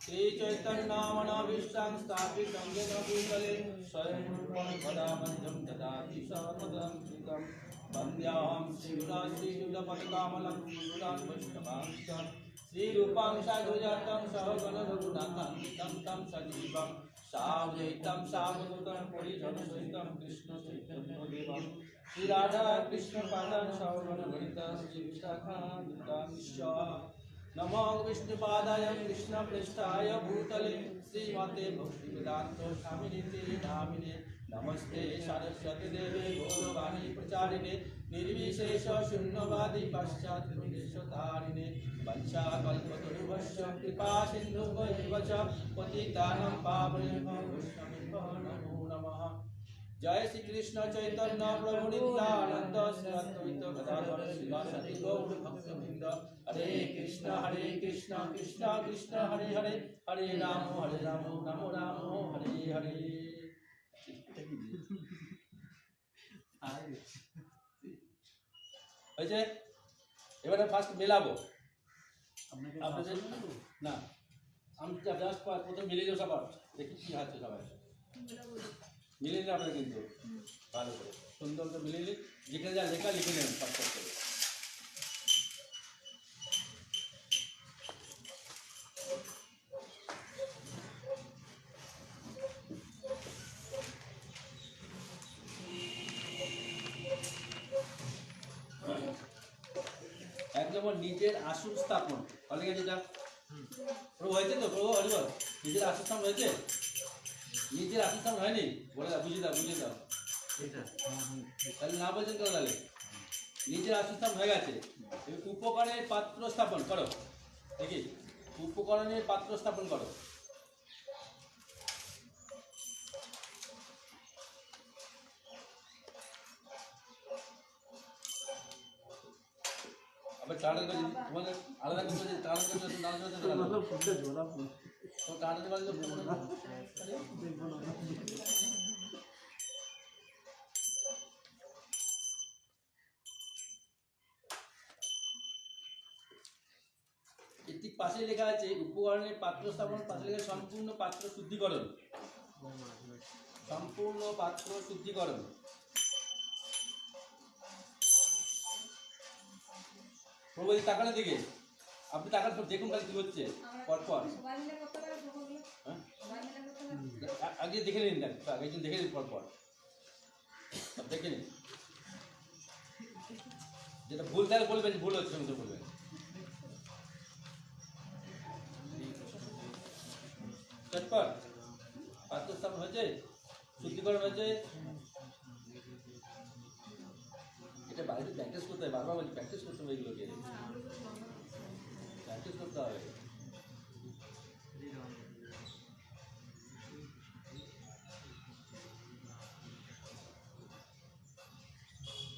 श्रीचैतन्यमनोभीष्टं स्थापितं येन भूतले स्वयं रूपं कदा मह्यं ददाति सर्वदं कृतं वन्द्याहं श्रीगुरुपदकमलं वैष्णवांश्च श्रीरूपं साधुजातं सहगण रघुनाथान्वितं तं सजीवं सावधूतं सावधूतं परिजनसहितं कृष्णचैतन्यदेवं श्रीराधा कृष्णपादान् सगणगणिता श्रीविशाखान्वितांश्च नमो विष्णुपादाय कृष्णपृष्ठाय भूतले श्रीमते भक्तिवेदांत स्वामिनिते नामिने नमस्ते सरस्वती देवे गौरवाणी प्रचारिणे निर्विशेष शून्यवादी पाश्चात्यदेशतारिणे वंशाकल्पतरुभ्यश्च कृपा सिन्धुभ्यैव च पतितानां पावनेभ्यो वैष्णवेभ्यो नमो नमः। जय श्री कृष्ण चैतन्य प्रभु नित्यानंद श्री अद्वैत गदाधर श्रीवासदि गौर भक्तवृंद हरे कृष्ण कृष्ण कृष्ण हरे हरे हरे राम राम राम हरे हरे। হয়েছে এবারে ফার্স্ট মেলাবো আপনাদের না আমি জাস্ট প্রথম মিলে যাও সবার দেখি কি আছে সবাই মিলে নিন আপনারা কিন্তু ভালো করে সুন্দর করে মিলে নিন যেখানে যা লেখা লিখে নেন ফার্স্ট করে এক নম্বর নিজের আসন স্থাপন অনেকে যেটা প্রভু হয়েছে তো প্রভু হরিবল নিজের আসন স্থাপন হয়েছে নিজের আসন স্থাপন হয়নি বলে দাও বুঝিয়ে দাও তাহলে না বলছেন কেন তাহলে নিজের আসন স্থাপন হয়ে গেছে উপকরণের পাত্র স্থাপন করো দেখি উপকরণের পাত্র স্থাপন করো আবার টাটা করে তোমাদের আলাদা করে টাটা করে না তো টাটা করে ঠিক পাশে লেখা আছে উপকরণের পাত্র স্থাপন পাশে লেখা সম্পূর্ণ পাত্র শুদ্ধিকরণ সম্পূর্ণ পাত্র শুদ্ধিকরণ। প্রভু এই তাকানোর দিকে আপনি তাকান, দেখুন কাজ কি হচ্ছে পরপর। হ্যাঁ? আগে দেখে নিন, আগে দেখে নিন পরপর, দেখে নিন। যেটা ভুল তাহলে বলবেন, ভুল হচ্ছে সঙ্গে বলবেন। চটপট পাত্র স্থাপন হয়েছে, শুদ্ধিকরণ হয়েছে। এটা বাড়িতে প্র্যাকটিস করতে হবে, বারবার বলছি প্র্যাকটিস করতে হবে, এগুলোকে প্র্যাকটিস করতে হবে।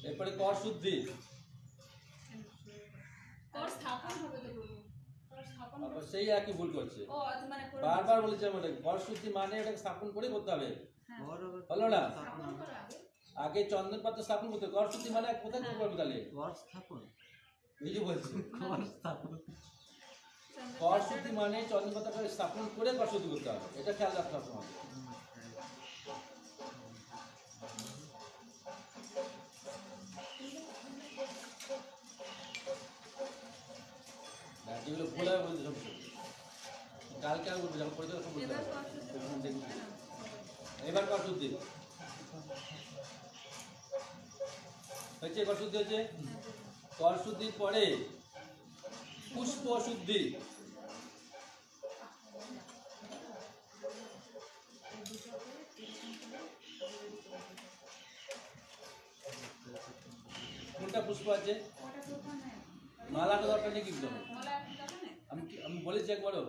এরপরে কর শুদ্ধি। সেই একই ভুল করছে, বারবার বলেছি আমাদের কর শুদ্ধি মানে এটাকে স্থাপন করে করতে হবে, হলো না? আগে চন্দন পাত্র স্থাপন করতে, কর শুদ্ধি মানে কোথায় করবো তাহলে? এই যে বলছি কর শুদ্ধি মানে চন্দন পাত্র স্থাপন করে কর শুদ্ধি করতে হবে, এটা খেয়াল রাখতে হবে আমাদের। যেগুলো ভুল হবে বলতে সব কালকে আর বলবো, যখন পড়ে যাবে বলতে হবে। এবার কর শুদ্ধি হয়েছে, কর শুদ্ধি হয়েছে। কর শুদ্ধির পরে পুষ্প শুদ্ধি। কোনটা পুষ্প আছে? মালাটা দরকার নেই কিন্তু, আমি বলেছি একবারও,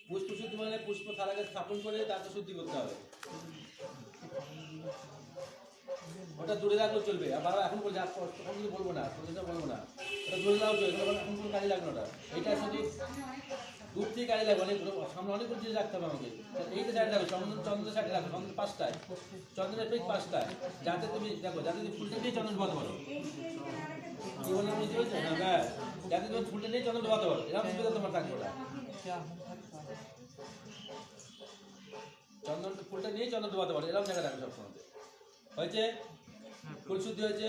পুষ্প শুদ্ধি মানে পুষ্প থালাকে স্থাপন করে তাকে শুদ্ধি করতে হবে, ওটা দূরে রাখলেও চলবে। আর বাবা এখন বলছে তখন কিন্তু বলবো না, বলবো না, ওটা দূরে রাখলেও চলবে, এখন কোনো কাজে লাগবে ওটা। এইটা শুধু দূর থেকে কাজে লাগবে, অনেক সামনে অনেকগুলো জিনিস রাখতে হবে আমাকে। এইটা সাইড রাখবে, চন্দনের সাইডে রাখবে, চন্দন 5টায়, চন্দনের পেজ 5টায়, যাতে তুমি দেখো, যাতে তুমি ফুলটা নিয়ে চন্দন ডোবাতে পারো। কি বললাম বুঝতে পেরেছো? হ্যাঁ ব্যাস, যাতে তুমি ফুলটা নিয়ে চন্দন ডোবাতে পারো, এরকম সুবিধা তোমার থাকবে ওটা। চন্দন ফুলটা নিয়ে চন্দন ডোবাতে পারো, এরকম জায়গায় রাখবে সবসময়। হয়েছে? ফুল শুদ্ধি হয়েছে।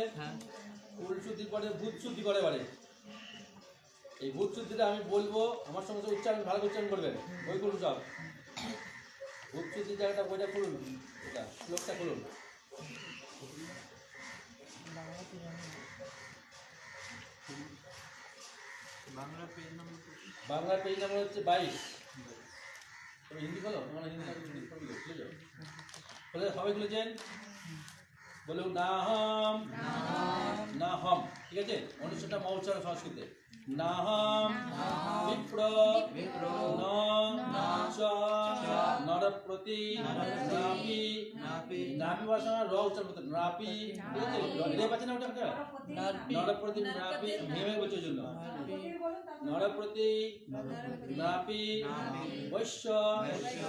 ফুল শুদ্ধির পরে ভূত শুদ্ধি করে বাড়ে। এই ভূত শুদ্ধিটা আমি বলবো, আমার সঙ্গে উচ্চারণ ভালো উচ্চারণ করবেন, বই করুন সব। ভূত শুদ্ধির জায়গাটা বইটা খুলুন, এটা শ্লোকটা খুলুন। বাংলা পেজ নাম্বার হচ্ছে 22। তবে হিন্দি বলো, তোমার হিন্দি খুলে সবাই খুলেছেন, বলুন না হম না হম, ঠিক আছে? অনুষ্ঠানটা মৌচার সংস্কৃতে না হম বিপ্র নরপ্রতি নাপি, নাপি ভাষা র উচ্চারণ করতে নাপি, ঠিক আছে? রে পাচ্ছে না ওটা, নরপ্রতি নাপি ভেবে বলছে জন্য, নরপ্রতি নাপি বৈশ্য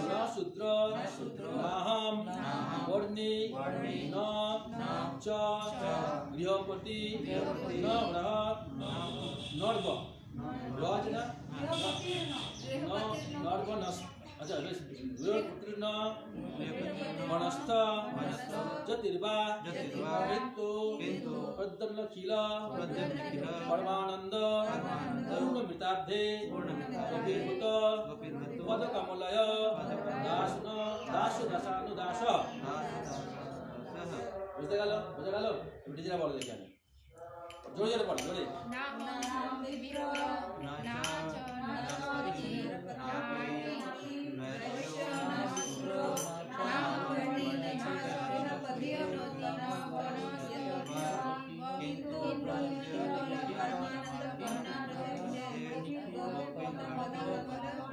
ন শূদ্র নাহম বর্ণি ন চ গৃহপতি ন গ্রহ নর্ব, র আছে না, নর্ব নস, আচ্ছা বেশ, গৃহপতি ন মনস্থ জ্যোতির্বা কিন্তু প্রদ্যম্ন খিল পরমানন্দ পূর্ণমৃতাব্ধে গোপীভূত পদকমলয় দাসন দাস দাসানুদাস। বুঝতে গেল? বুঝে গেল? নিজেরা বলো দেখি, আমি জোরে জোরে পড়ো, জোরে।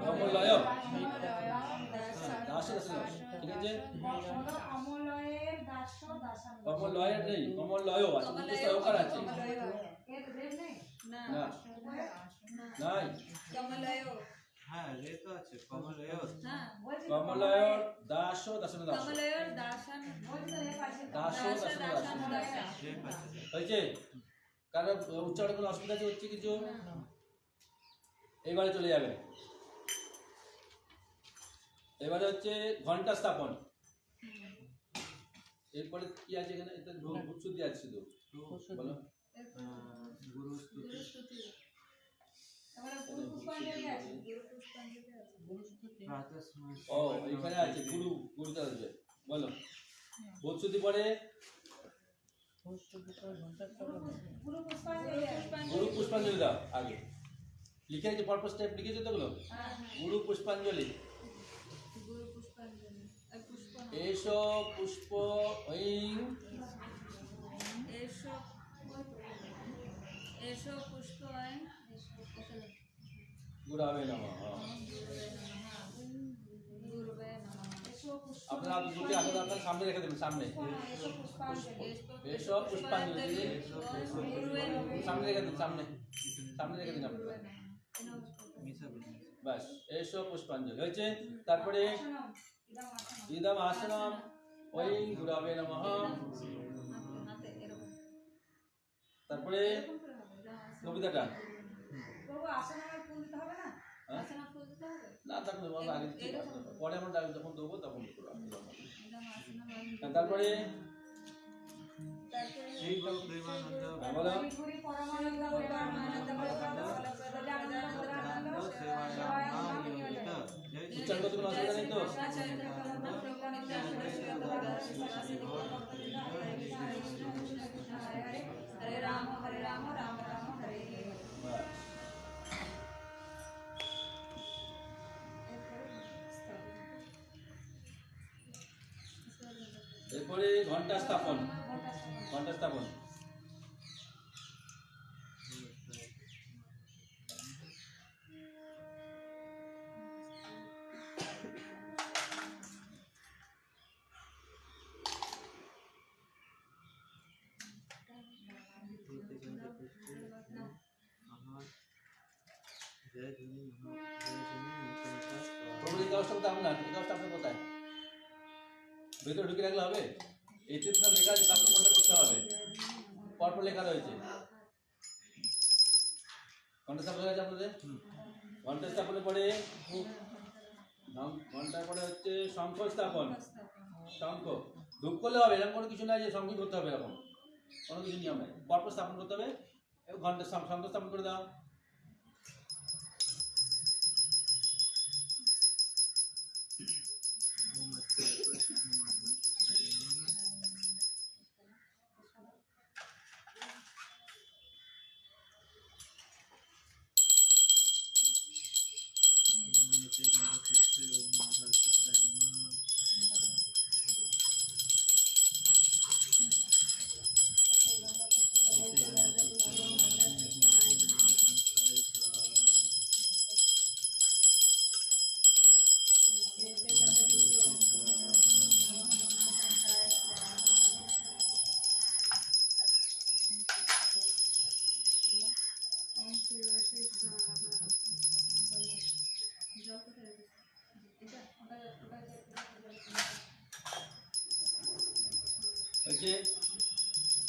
কমলয় দাস দাসানুদাস, ঠিক আছে? কমলয়ের নেই, কমলয় আছে, কিন্তু সহকার আছে না, নাই। কমলয় দাস দাসানুদাস, দাস দাসানুদাস হয়েছে? কারণ উচ্চারণ কোনো অসুবিধা হচ্ছে কিছু? এবারে চলে যাবে, এবারে হচ্ছে ঘন্টা স্থাপন। এরপরে কি আছে এখানে? এটা ভূত শুদ্ধি আছে শুধু, বলো। ও এখানে আছে গুরুটা আছে, বলো। ভূত শুদ্ধি পরে গুরু পুষ্পাঞ্জলি দাও আগে। লিখে রেখে পরপর স্টেপ লিখেছো তো ওগুলো? গুরু পুষ্পাঞ্জলি। এসো পুষ্প ঐং গুরবে নমঃ। আপনারা দুটি আগে আপনার সামনে রেখে দেবেন, সামনে। এসো পুষ্পাঞ্জলি সামনে রেখে দিন, সামনে সামনে রেখে দিন আপনারা, বাস। এসো পুষ্পাঞ্জলি হয়েছে। তারপরে ইদম আসনম ঐং গুরবে নমঃ। তারপরে কবিতাটা না থাকলে আগে পরে আমরা যখন দেবো তখন তারপরে উচ্চারণ করতে কোনো অসুবিধা নেই তো? হরে রাম রাম রাম হরে হরে। এরপরে ঘন্টা স্থাপন, ঘন্টা স্থাপন। এই কাজটা কোথায় আপনার? এই কাজটা আপনার কোথায়? ভেতরে ঢুকে রাখলে হবে? এতে সব লেখা আছে, কাপড় ঘন্টা করতে হবে, পরপর লেখা রয়েছে। ঘন্টা স্থাপন হয়ে গেছে আপনাদের? ঘন্টা স্থাপনের পরে ঘন্টার পরে হচ্ছে শঙ্খ স্থাপন। শঙ্খ ধূপ করলে হবে, এরকম কোনো কিছু নাই যে শঙ্খ করতে হবে, এরকম কোনো কিছু নিয়ম নেই, পরপর স্থাপন করতে হবে। ঘন্টা শঙ্খ স্থাপন করে দাও। হচ্ছে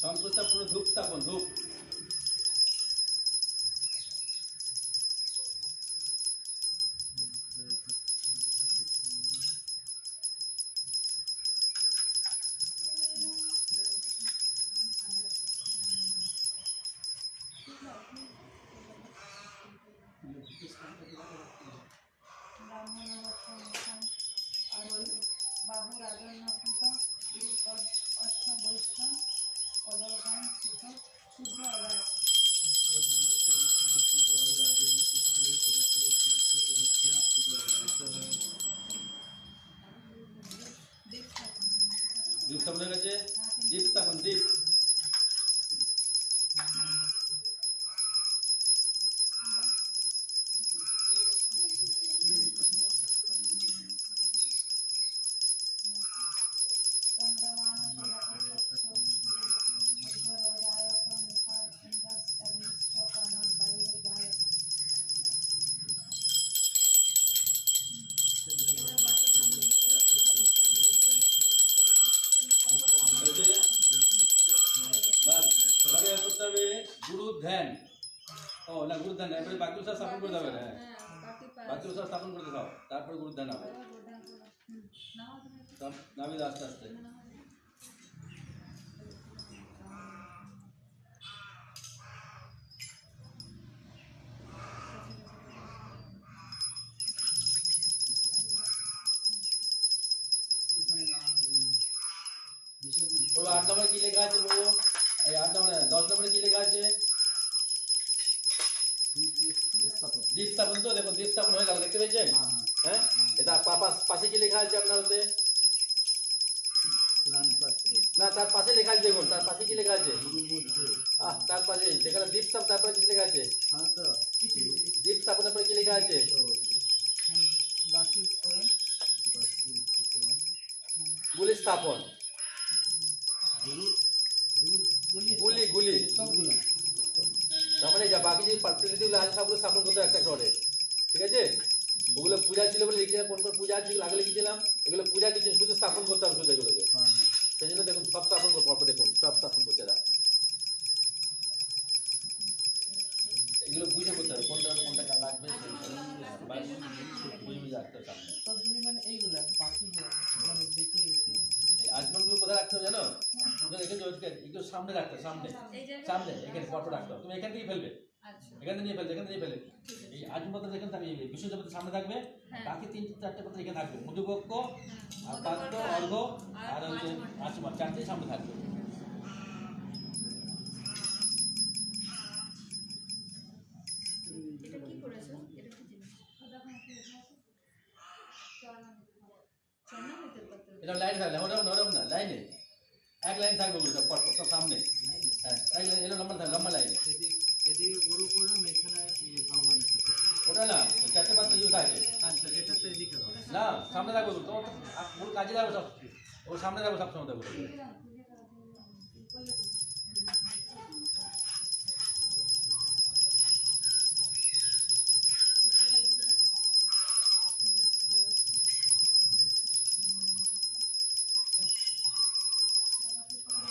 শঙ্খ স্থাপন, ধূপ স্থাপন, ধূপ। বাহু রাজন্নকৃত অর্থ বৈশ্য অদরগান সুখ শুদ্ধ অবায়। দীপ স্থাপন হয়ে গেছে। দীপ স্থাপন, দীপ। গুরু ধ্যান। ও না, গুরু ধ্যান এবারে বাকি সব স্থাপন করে দেবে। হ্যাঁ, বাকি সব স্থাপন করে দাও, তারপরে গুরু ধ্যান হবে। নামে আস্তে আস্তে। বাবা 8 নম্বরে কি লেখা আছে বাবু? এই 8 নম্বরে 10 নম্বরে কি লেখা আছে? দীপ স্থাপন। তো দেখুন দীপ স্থাপন হয়ে গেল, দেখতে পেয়েছেন? হ্যাঁ, এটা পাশে কি লেখা আছে আপনার ওতে? না, তার পাশে লেখা আছে, দেখুন তার পাশে কি লেখা আছে? তার পাশে যেখানে দীপ স্থাপন, তারপরে কি লেখা আছে? দীপ স্থাপনের পরে কি লেখা আছে? গুলি স্থাপন। গুলি গুলি তার মানে যা বাকি যে প্রতিনিধিগুলো আছে সবগুলো স্থাপন করতে একটা শহরে, ঠিক আছে? ওগুলো পূজা ছিল বলে লিখেছিলাম, কোন কোন পূজা ছিল আগে লিখেছিলাম, এগুলো পূজা কিছু শুধু স্থাপন করতে হবে শুধু এগুলোকে। সেই জন্য দেখুন সব স্থাপন করতে অল্প, দেখুন সব স্থাপন করতে এরা এগুলো বুঝে করতে হবে কোনটা কোনটা লাগবে বুঝে বুঝে রাখতে হবে সামনে। সবগুলি মানে এইগুলা বাকি মানে বেঁচে গেছে। এই আজমনগুলো কোথায় রাখতে হবে জানো? ওখানে রেখে একটু সামনে রাখতে হবে, সামনে সামনে এখানে ফটো রাখতে হবে। তুমি এখান থেকে ফেলবে, এখানে নিয়ে ফেলবে, এখানে নিয়ে ফেলে এই আজমপাত্র এখানে থাকবে, বিশ্বদেবতা সামনে থাকবে, বাকি 3-4টে পাত্র এখানে থাকবে, মধুবক্ষ আর পাত্র অর্ঘ আর হচ্ছে আচমন, 4টেই সামনে থাকবে। এটা কি করেছো? এটা কি জিনিস? এটা লাইন থাকবে, ওরকম না, লাইনে এক লাইন থাকবে, ওগুলো সব পরপর সব সামনে। হ্যাঁ, এক লাইন এলো লম্বা থাকবে, লম্বা লাইনে। এদিকে গুরু করলাম, এখানে ভগবানের সাথে। ওটা না, 4টে পাত্র ইউজ আছে। আচ্ছা, এটা তো এদিকে হবে না, সামনে রাখবো তো, ওর কাজে রাখবো সব, ওর সামনে রাখবো সব সময় থাকবো।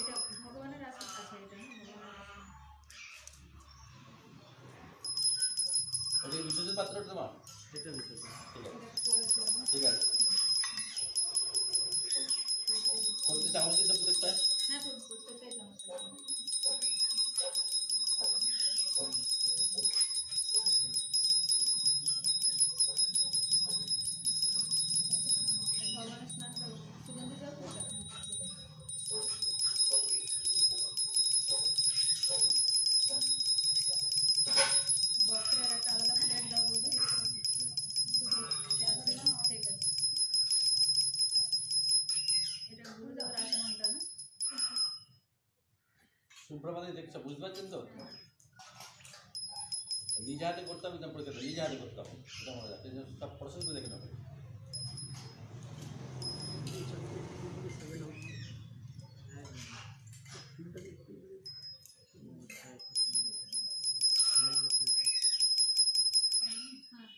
এটা ভগবানের আছে, এটা না ওই বিশ্বজিৎ পাত্রটা তোমার? এটা বিষয়। ঠিক আছে, ঠিক আছে। করতে চামচ দিতে প্রত্যেকটায়? হ্যাঁ, প্রত্যেকটাই চামচ। ভগবানের স্নান করো, সুগন্ধি জল করো। বস্ত্রের একটা আলাদা প্লেট দাও বলবে। ঠিক আছে, এটা গুরুদেবের আচমনটা না? সুপ্রভাতে দেখছো, বুঝতে পারছেন তো? নিজে হাতে করতে হবে, পরীক্ষা নিজে হাতে করতে হবে, এটা মনে রাখতে সব প্রসেস করে দেখে নেবে। হ্যাঁ,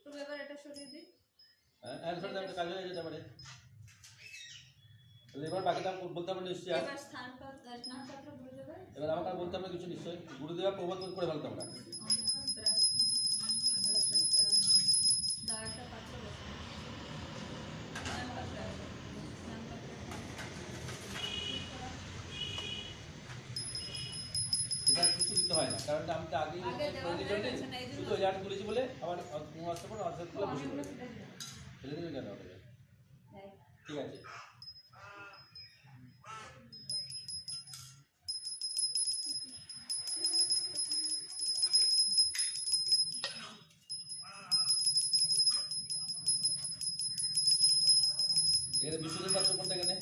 তো এবার এটা সরিয়ে দিই। হ্যাঁ, অ্যান্সার একটা কাজ হয়ে যেতে পারে। তাহলে এবার বাকিটা বলতে হবে নিশ্চয়ই। এবার স্নানপাত্র গুরুদেবের এবার আমাকে আর বলতে হবে কিছু নিশ্চয়ই, গুরুদেবা প্রবর্তন করে ফেলতাম না। দাও একটা পাত্র বসানো। স্নানপাত্র আছে, স্নানপাত্র। এটা কিছু দিতে হয় না, কারণ আমি তো আগেই আগে দেওয়া হয়ে জন্য গেছে না, এই জন্য- শুধু ওই জায়গাটা তুলেছি বলে আবার আসতে পারো, আসতে পারলে বসে অনেকগুলো পড়বে। ফেলে দিলাম। ফেলে দিলে কেন হবে? দেখ, ঠিক আছে। এখানে বিশ্বজিৎ পাত্র কোনটা এখানে?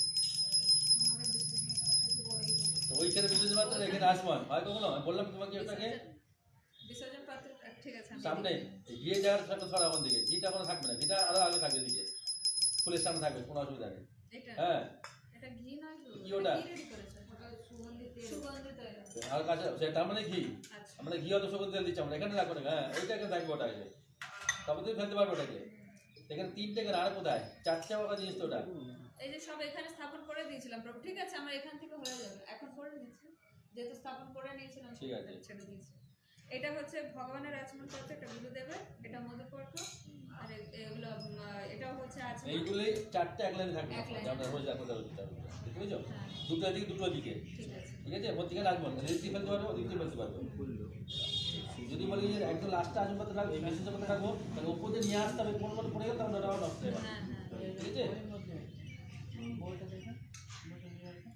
আমাদের বিসর্জন পাত্র একটু বড়ই হবে। তো ওইখানে বিশ্বজিৎ পাত্র, এখানে আসমান হয় কখনো? আমি বললাম তোমাকে ওটাকে বিসর্জন পাত্র ঠিক আছে, আমি সামনে ঘিয়ে যাওয়ার সামনে ছড়া আমার দিকে, ঘিটা কোনো থাকবে না, ঘিটা আরো আগে থাকবে দিকে, ফুলের সামনে থাকবে, কোনো অসুবিধা নেই। এটা হ্যাঁ, এটা ঘি নয় তো, কি ওটা? কি রেডি করেছো? ওটা সুগন্ধি তেল। সুগন্ধি তেল। আর কাছে তার মানে ঘি, আচ্ছা, আমরা ঘি অত সুগন্ধি তেল দিচ্ছি আমরা, এখানে রাখবো না। হ্যাঁ, ওইটা এখানে থাকবে, ওটা আছে, তবে তুমি ফেলতে পারবে ওটাকে। এখানে 3টে করে, আর কোথায় 4টে টাকা জিনিস তো ওটা। এই যে সব এখানে স্থাপন করে দিয়েছিলাম প্রভু, ঠিক আছে, আমার এখান থেকে হয়ে যাবে, এখন করে দিচ্ছি, যেহেতু স্থাপন করে নিয়েছিলাম ঠিক আছে। ছেড়ে দিয়েছি। এটা হচ্ছে ভগবানের আচমন করছে, এটা গুরুদেবের, এটা মধুপর্ক, আর এগুলো এটাও হচ্ছে আচমন। এইগুলোই 4টে এক লাইনে থাকবে, এক লাইনে। আমরা রোজ রাখতে হবে, বুঝতে পেরেছো? হ্যাঁ, দুটো দিকে দুটো দিকে, ঠিক আছে। ঠিক আছে? ওর দিকে রাখবো না, এদিক দিয়ে ফেলতে পারবো, ওদিক দিয়ে ফেলতে পারবো। যদি বলি যে একদম লাস্টে আসবে পাত্র রাখবো, এই মেসেজের মধ্যে রাখবো, তাহলে ওপর দিয়ে নিয়ে আসতে হবে, কোন মতো পড়ে গেলে তখন ওটা আবার নষ্ট হয়ে যাবে। হ্যাঁ, হ্যাঁ, ঠিক আছে? বইটা দেখেন, বইটা নিয়ে আসেন।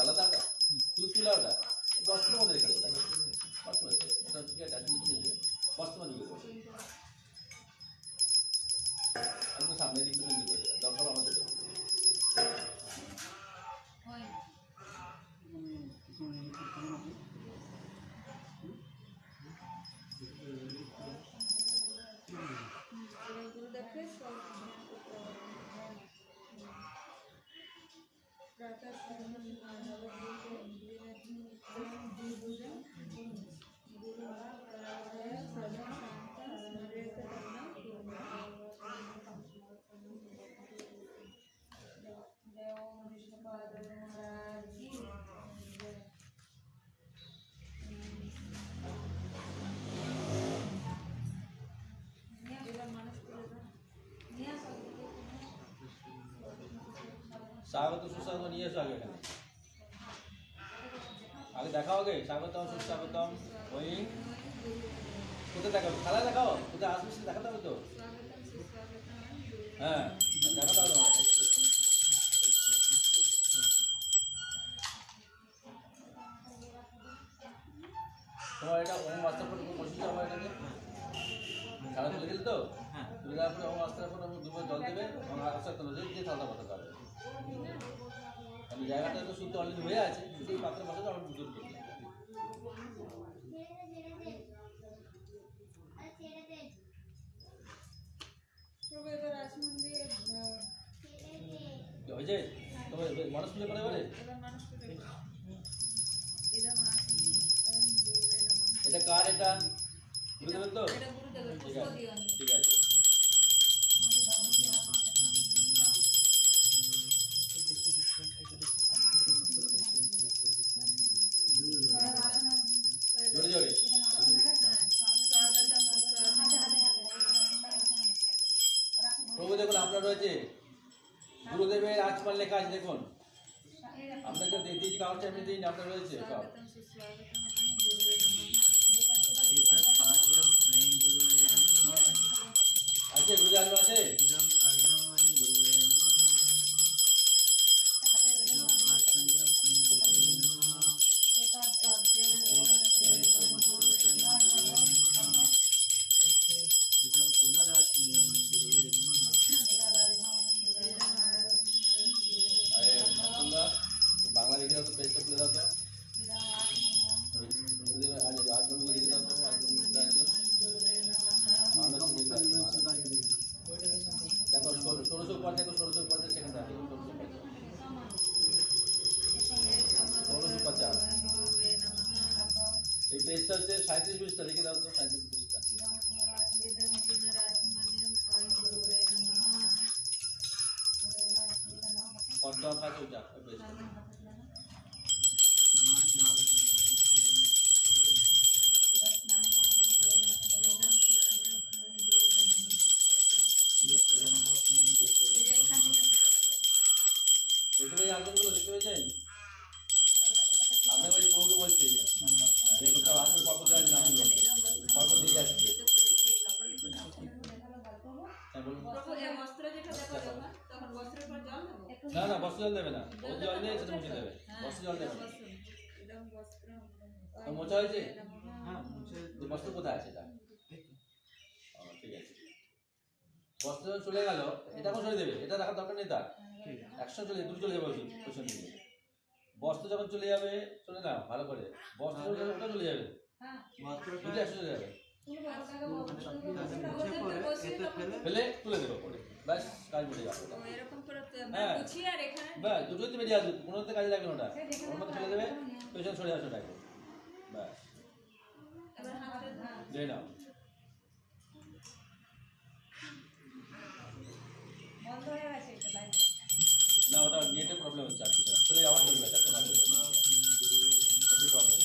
আলাদাটা তুলা ওটা বস্ত্রের মধ্যে রেখে দেবো বস্ত্র ওটা ঠিক আছে বস্ত্র মধ্যে ঢুকে দেবো একদম সামনে দিকে ঢুকে দেবে দরকার আমাদের হয় গুরুদেবকে সব স্বাগত সুস্বাগত নিয়ে এসো আগে এখানে আগে দেখাও আগে স্বাগতম সুস্বাগতম ওই কোথায় দেখাও খেলায় দেখাও কোথায় আসবে সেটা দেখাতে হবে তো হ্যাঁ দেখাতে হবে তোমার এটা ওম আস্তার পর বসে যাবো এটাকে খেলা তুলে দিলে তো হ্যাঁ তুলে দেওয়ার পরে ওম আস্তার পর দুবার জল দেবে এবং আস্তে আস্তে দিয়ে থালটা বসাতে হবে আমি জায়গাটা তো শুদ্ধ অলরেডি হয়ে আছে শুধু এই পাত্রে বসাতে আমার দুধ করতে প্রভু এবার আচমন দিয়ে হয়েছে তোমার মানুষ তুলে পরে এবারে এবার মানুষকে দেখো ইদম আসন ওম গুরুবে নমঃ এটা কার এটা বুঝতে তো এটা গুরুদেবের ঠিক পুষ্প আছে দিয়ে ঠিক আছে জোরে জোরে প্রভু দেখুন আপনার রয়েছে গুরুদেবের আজকাল লেখা আছে দেখুন আপনাকে দিয়েছি কাগজটা এমনি দিন আপনার রয়েছে সব স্বাগতম সুস্বাগতম ওম গুরুবে নমঃ আছে গুরুদেব আসবে আছে বাংলা লিখে দাও তো পেজটা খুলে দাও তো গুরুদেবের আজ আজকে লিখে দাও তো আজকে দেখো 1650 দেখো 1650 সেকেন্ড আছে 1650 এই পেজটা হচ্ছে 37 পৃষ্ঠা লিখে দাও তো 37 পৃষ্ঠা পদ্মা থাকে ওটা পেজটা এখানে আলোচনাগুলো দেখতে পেয়েছেন আপনার বাড়ি বউকে বলছে দেখুন সব আসলে পর্ব দেওয়ার নামগুলো পর্ব দিয়ে যাচ্ছে হ্যাঁ বলুন প্রভু এই বস্ত্র যেটা দেখো যখন তখন বস্ত্রের পর জল দেবো না না বস্ত্র জল দেবে না ও জল দিয়ে সেটা মুছে দেবে বস্ত্র জল দেবে না ইদম বস্ত্র তো মোছা হয়েছে হ্যাঁ মুছে যে বস্ত্র কোথায় আছে এটা ঠিক আছে বস্ত্র যখন চলে গেল এটা এখন সরে দেবে এটা রাখার দরকার নেই তার ঠিক আছে একশো চলে দুটো চলে যাবে ওষুধ দিকে বস্ত্র যখন চলে যাবে চলে না ভালো করে বস্ত্র চলে যাবে ওটা চলে যাবে দুটো একশো চলে যাবে ফেলে তুলে দেবো পরে ব্যাস কাজ মিটে যাবে তো এরকম করে হ্যাঁ। গুছিয়ে আর এখানে ব্যাস দুটোই তো বেরিয়ে আসবে কোনো কাজে লাগবে না ওটা ওর মধ্যে ফেলে দেবে পেছনে সরে আসবে টাইম ব্যাস এবার হাতে দিয়ে নাও বন্ধ হয়ে গেছে এটা লাইভ না ওটা নেটের প্রবলেম হচ্ছে আর কিছু না চলে আবার চলবে এটা কোনো প্রবলেম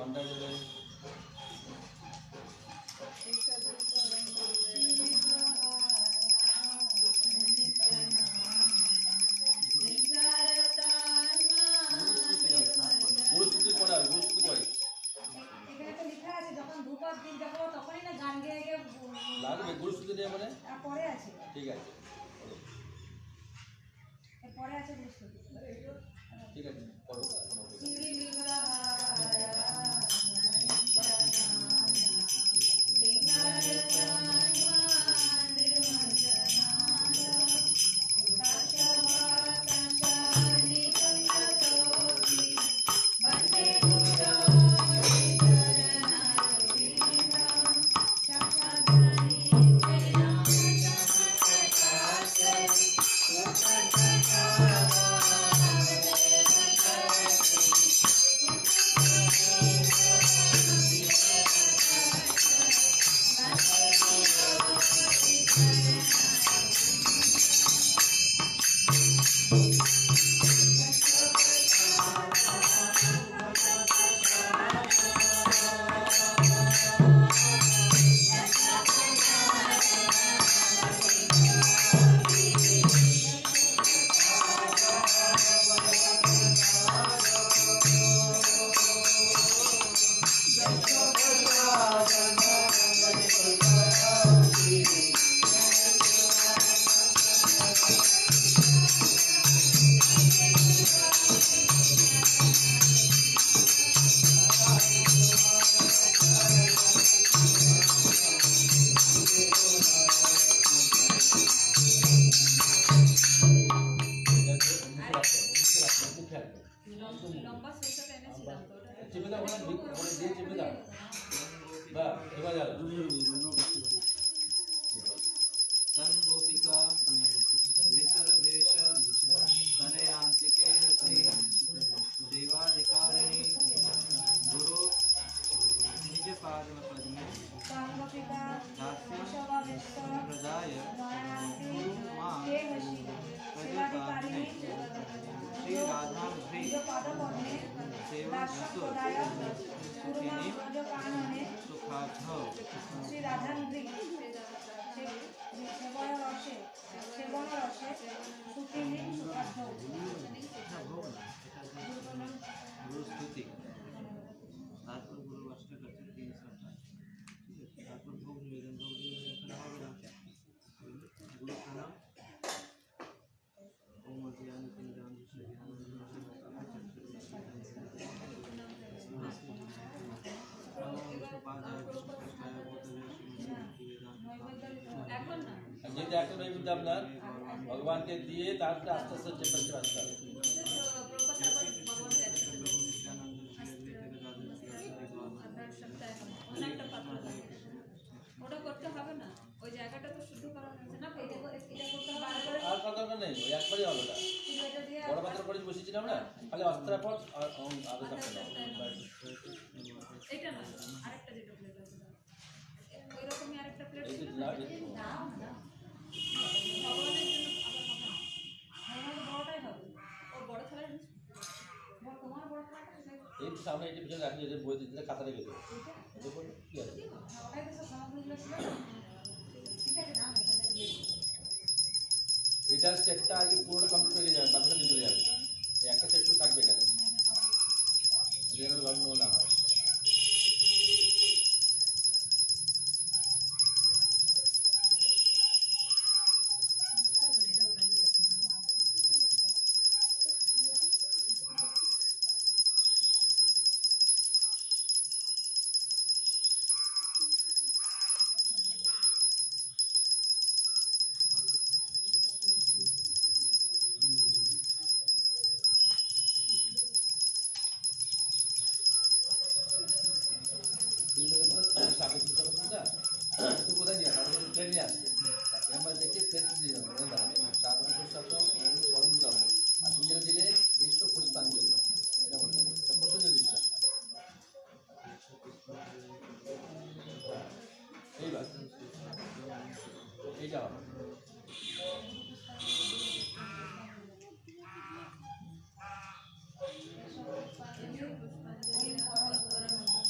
নামটা বলবেন। গুরুস্তুতি পড়া, গুরুস্তুতি পড়ে এখানে তো লেখা আছে যখন ধূপর দিন যাবো তখনই না গান গেয়ে গিয়ে লাগবে গুরুস্তুতি দিয়ে মানে পরে আছে, ঠিক আছে বলো। পরে আছে বুঝতে ঠিক আছে পড়ো কোনো অসুবিধা নেই। লম্বা সরষেটা এনেছিলাম তো ওটা চেপে দাও ওখানে দিয়ে চেপে দাও বা এবার গেল तं गोपिका विसर्वेश तनयान्तिके रति देवाधिकारिणी गुरु निज पाद पद्मे कांगपिका दास्यं शवाविष्ट प्रदाय नारायणान्ति मां हे वशी सेवाधिकारिणी श्री राधा श्री जो पादपद्मे सेवा दास्यं प्रदाय गुरुमां जो कानने सुखाथ श्री राधान्ति সেবন রসে সুখিনী সুখার্থ गुरु स्तुति तारपर गुरु अष्टक करते 328 ठीक है तारपर भोग निवेदन करना होगा गुरु खाना ओम ज्ञान ज्ञान এখন না যেটা এখন ওই বুঝতে আপনার ভগবানকে দিয়ে তারপরে আস্তে আস্তে চেপে আসতে হবে। প্রপাত আবার ভগবান যাচ্ছে আপনার সপ্তাহে অন্য একটা পাত্র লাগবে। ওটা করতে হবে না ওই জায়গাটা তো শুদ্ধ করা হয়েছে না এটা করতে হবে বারবার আর কোনো দরকার নেই ওই একবারই হবে ওটা এটা দিয়ে বড় পাত্র করে বসেছিলাম না খালি অস্ত্রা পথ আর আগে থাকতে দাও এটা না আরেকটা যেটা প্লেট আছে ওই রকমই আরেকটা প্লেট এই ছিল যে না? না ভগবানের জন্য আবার হবে না। বড়টাই হবে ওর বড় থালায় তোমার বড় খাটা এই তো সামনে এই পিছনে রাখি যে বই দিতে খাতা রেখে দেবো এটা করলে কি আছে ওটাই তো সব সামগ্রীগুলো ছিল ঠিক আছে না এটার সেটটা আগে পুরোটা কমপ্লিট হয়ে যাবে বাকিটা নিয়ে চলে যাবে এই একটা সেট তো থাকবে এখানে যেন গল্প না হয় সাপে কিছু তুই কোথায় নিয়ে আসবে প্লেন নিয়ে আসবে এবার দেখে প্লেন দিয়ে যাবে তারপরে সব গরম জল আর তুমি যেটা দিলে বেশ তো পরিষ্কার করবে এটা বলতে এটা প্রচুর দিচ্ছে এইবার এইটা হবে পুষ্পাঞ্জলি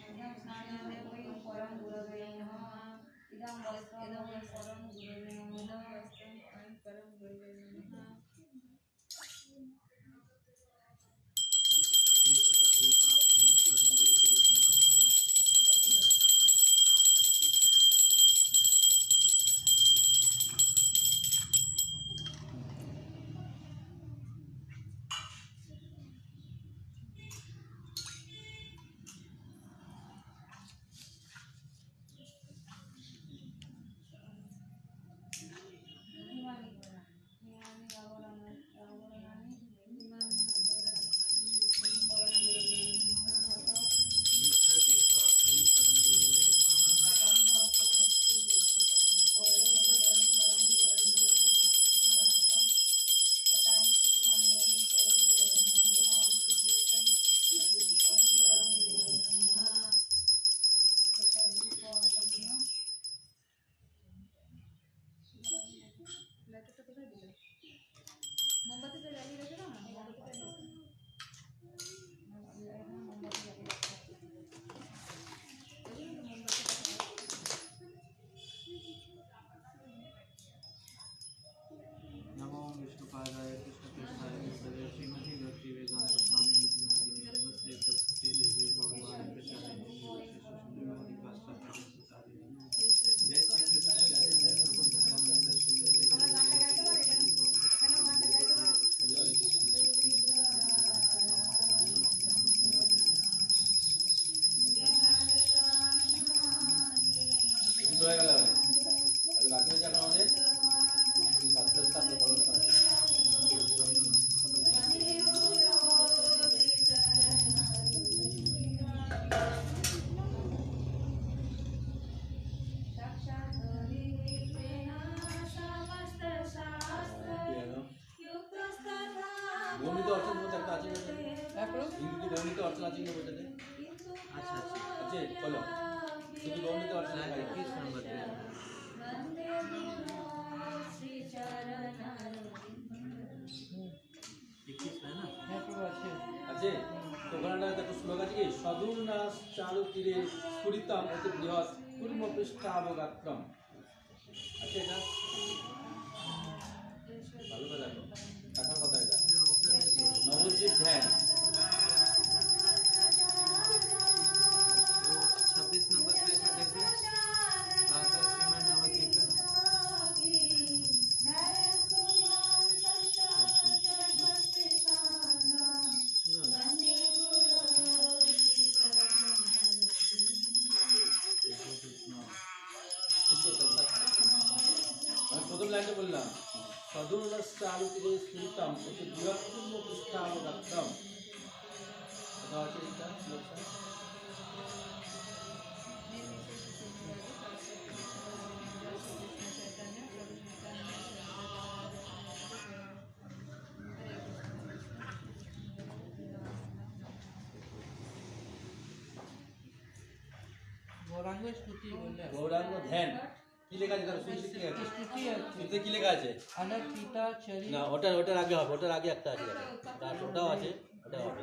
ইদং স্নানে ওই পরম গুরবে নমঃ ইদং বস্ত্রম ওই পরম গুরবে নমঃ परम गुरुवे नमः হিমানি হিমানি রাবণানি রাবণানি इमानि परम गुरुवे नमः লাইটারটা কোথায় দিলে মোমবাতিটা জ্বালিয়ে রেখে দাও না মোমবাতিটা नमो विष्णुपादाय कृष्णकृष्णाय केसरी श्रीमती भक्ति वेदांत स्वामी निधि नमस्ते सरस्वती देवी भगवान प्रचारिणी श्रीमती पाश्चात्य जय श्री कृष्ण चैतन्य प्रभु नित्यानंद श्री আমরা গানটা গাইতে পারি এখানেও গানটা গাইতে পারি কিছু হয়ে গেল রাত্রে যখন আমাদের ছাত্র ছাত্র পড়াশোনা আছে। গণিত অর্থ মধ্যে একটা আছে হিন্দুতে গণিত অর্থ আছে কিনা বইটাতে अच्छा अच्छा আছে বলো শুধু গণিত অর্থ লেখা আছে। 21 नंबर पे इक्कीस है ना আছে তো ওখানে দেখো শ্লোক আছে কি সদূর না চারু তীরে স্ফুরিতম অতি বৃহৎ কুর্ম পৃষ্ঠাবগাত্রম আছে এটা ভালো করে দেখো কাকার কথা এটা নবদ্বীপ ধ্যান 26 नंबर पे तो देखिए राधा श्रीमन नवद्वीप আমি প্রথম লাইনটা বললাম সদূর না চারু তীরে স্ফুরিতম অতি বৃহৎ কুর্ম পৃষ্ঠাবগাত্রম কথা আছে এটা শ্লোকটা গৌরাঙ্গ স্তুতি বললে গৌরাঙ্গ ধ্যান কি লেখা আছে দেখো শুনছি কি লেখা আছে স্তুতি আছে শুনতে কি লেখা আছে অনেক পিতা চরি না ওটার আগে হবে ওটার আগে একটা আছে দেখো তার ওটাও আছে ওটাও হবে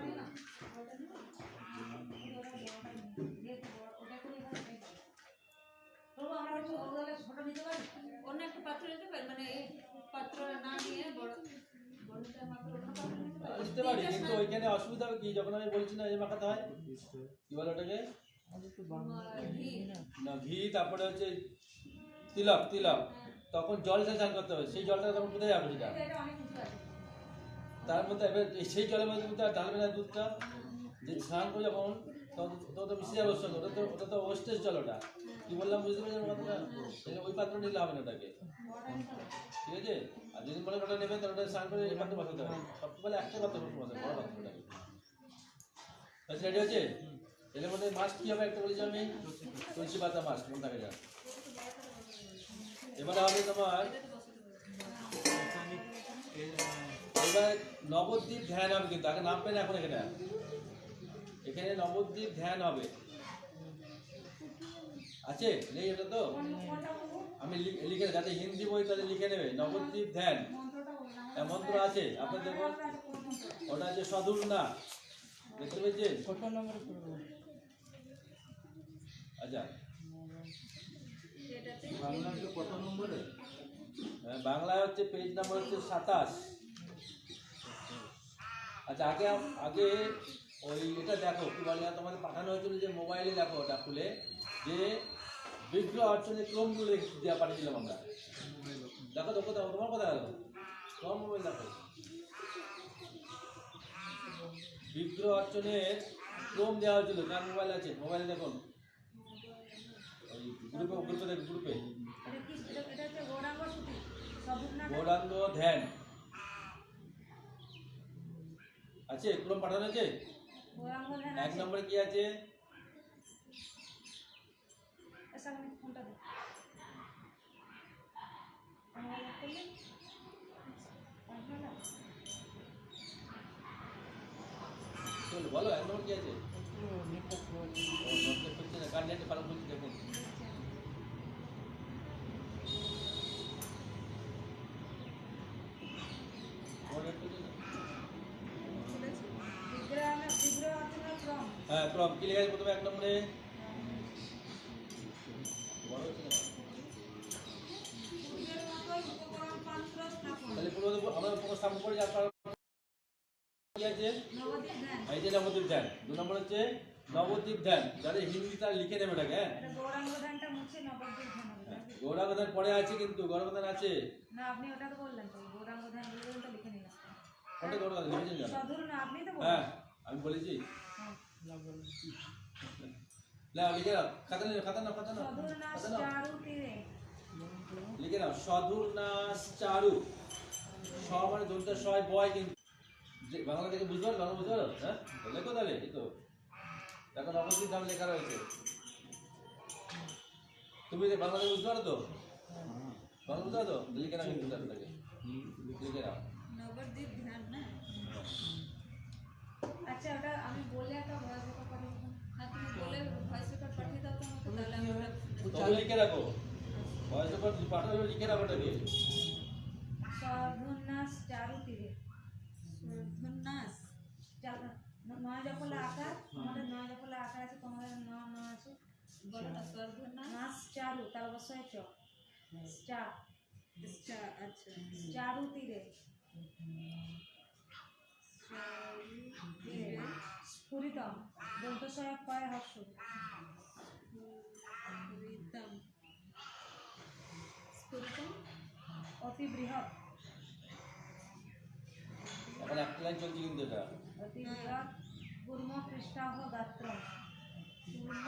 প্রভু আমরা একটু বড় ছোট নিতে পারি অন্য একটা পাত্র নিতে পারি মানে এই পাত্র না নিয়ে বড়টা মাত্র অন্য পাত্র নিতে পারি বুঝতে পারি কিন্তু ওইখানে অসুবিধা হবে কি যখন আমি বলছি না এই মাখাতে হয় কি বলে ওটাকে ঘি না ঘি তারপরে হচ্ছে তিলক তিলক তখন জল স্নান করতে হবে সেই জলটা তখন কোথায় যাবে সেটা এটা অনেক কিছু আছে তার মধ্যে এবার সেই জলের মধ্যে কিন্তু আর ঢালবে না দুধটা যে স্নান করে যখন তখন তো মিশে যাবে ওর সঙ্গে ওটা তো ওয়েস্টেজ জল ওটা কি বললাম বুঝতে পেরেছেন কথাটা তাহলে ওই পাত্র নিলে হবে না ওটাকে ঠিক আছে আর যদি মনে ওটা নেবেন তাহলে ওটা স্নান করে এই পাত্র বসাতে হবে সবগুলো একটা পাত্র বসাতে বড় পাত্রটাকে আচ্ছা রেডি হচ্ছে এর মধ্যে মাছ কি হবে একটা বলেছি আমি তুলসী পাতা মাছ মনে থাকে যা এবারে হবে তোমার এবার নবদ্বীপ ধ্যান হবে কিন্তু আগে নামবে না এখন এখানে এখানে নবদ্বীপ ধ্যান হবে আছে নেই এটা তো আমি লিখে যাতে হিন্দি বই তাহলে লিখে নেবে নবদ্বীপ ধ্যান মন্ত্র আছে আপনার দেখুন ওটা আছে সদূর না দেখতে পেয়েছেন কত নম্বর করবো আচ্ছা যেটাতে বাংলাতে কত নম্বরে? বাংলায় হচ্ছে পেজ নাম্বার হচ্ছে 27। আচ্ছা আগে আগে ওই এটা দেখো কি বলে তোমাদের পাঠানো হয়েছিল যে মোবাইলে দেখো ওটা খুলে যে বিগ্রহ অর্চনের ক্রমগুলো দেওয়া পাঠিয়েছিলাম আমরা। দেখো দেখো দেখো তোমার কথা দেখো তোমার মোবাইল দেখো বিগ্রহ অর্চনের ক্রম দেওয়া হয়েছিল। কার মোবাইল আছে? মোবাইলে দেখুন ওই গ্রুপে দেখো গ্রুপে এটা কি এটা হচ্ছে গৌরাঙ্গ সুতি সবুজনা গৌরাঙ্গ ধ্যান আছে, ক্রম পাঠানো আছে। গৌরাঙ্গ ধ্যান 1 নম্বরে কি আছে? এসা আমি ফোনটা দে আমার করলে পাঠালা চলো বলো 1 নম্বর কি আছে? নিপক্ষ ও নোটে করছে না, কার নেটে পালন করছে দেখুন। তোমার নেট করছে না? বিগ্রহ অর্চনার ক্রম হ্যাঁ ক্রম কি লেখা আছে প্রথমে 1 নম্বরে? বড় হচ্ছে না? উপকরণ পাত্র স্থাপন তাহলে পুরো আমরা তোমার সামনে পড়ে যাওয়ার কি আছে? নবদ্বীপ ধ্যান এই যে নবদ্বীপ ধ্যান। 2 নম্বর হচ্ছে নবদ্বীপ ধ্যান, যারা হিন্দি তারা লিখে নেবে এটাকে। হ্যাঁ এটা গৌরাঙ্গ ধ্যানটা মুছে নবদ্বীপ ধ্যান হবে নাকি? গৌরাঙ্গ ধ্যান পরে আছে, কিন্তু গৌরাঙ্গ ধ্যান আছে। না আপনি ওটা তো বললেন তো গৌরাঙ্গ ধ্যান বলে তো লিখে নিলাম কোনটা গৌরাঙ্গ ধ্যান লিখেছেন জানো? সধুর না আপনি তো হ্যাঁ বললেন আমি বলেছি। হ্যাঁ। নাও লিখে নাও, খাতা নাও খাতা নাও খাতা নাও সধুর নাশ খাতা নাও। চারু তীরে লিখে নাও সধুর নাশ চারু। স মানে দন্তে সয় বয়, কিন্তু যে বাংলা থেকে বুঝতে পারো, বাংলা বুঝতে পারো? হ্যাঁ লেখো তাহলে এই তো দেখো নবদ্বীপ ধাম লেখা রয়েছে। তুমি যে বাংলা থেকে বুঝতে পারো তো? বাংলা বুঝতে পারো তো? লিখে নাও কিন্তু তাকে লিখে নাও। নবদ্বীপ ধ্যান না? আচ্ছা ওটা আমি বলে একটা ভয়েস রেকর্ড পাঠিয়ে দেবো না তুমি বলে ভয়েস রেকর্ড পাঠিয়ে দাও তো আমাকে, তাহলে আমরা তবে লিখে রাখো, ভয়েস রেকর্ড পাঠালে লিখে রাখো ওটাকে। সধুর নাশ চারু তীরে ধন্যাস নয় জফলা আকার আমাদের নয় জফলা আকার আছে তোমাদের ন আছে বলো না স্বর্ধন্যাস। নাশ চারু তার অবশ্যই চ চা আচ্ছা আচ্ছা চারু তীরে তীরে স্ফুরিতম দন্তস্বয় কয় হর্ষ স্ফুরিতম স্ফুরিতম অতি বৃহৎ এখন একটা লাইন চলছে কিন্তু এটা, অতি বৃহৎ গুর্ম পৃষ্ঠাহ গাত্র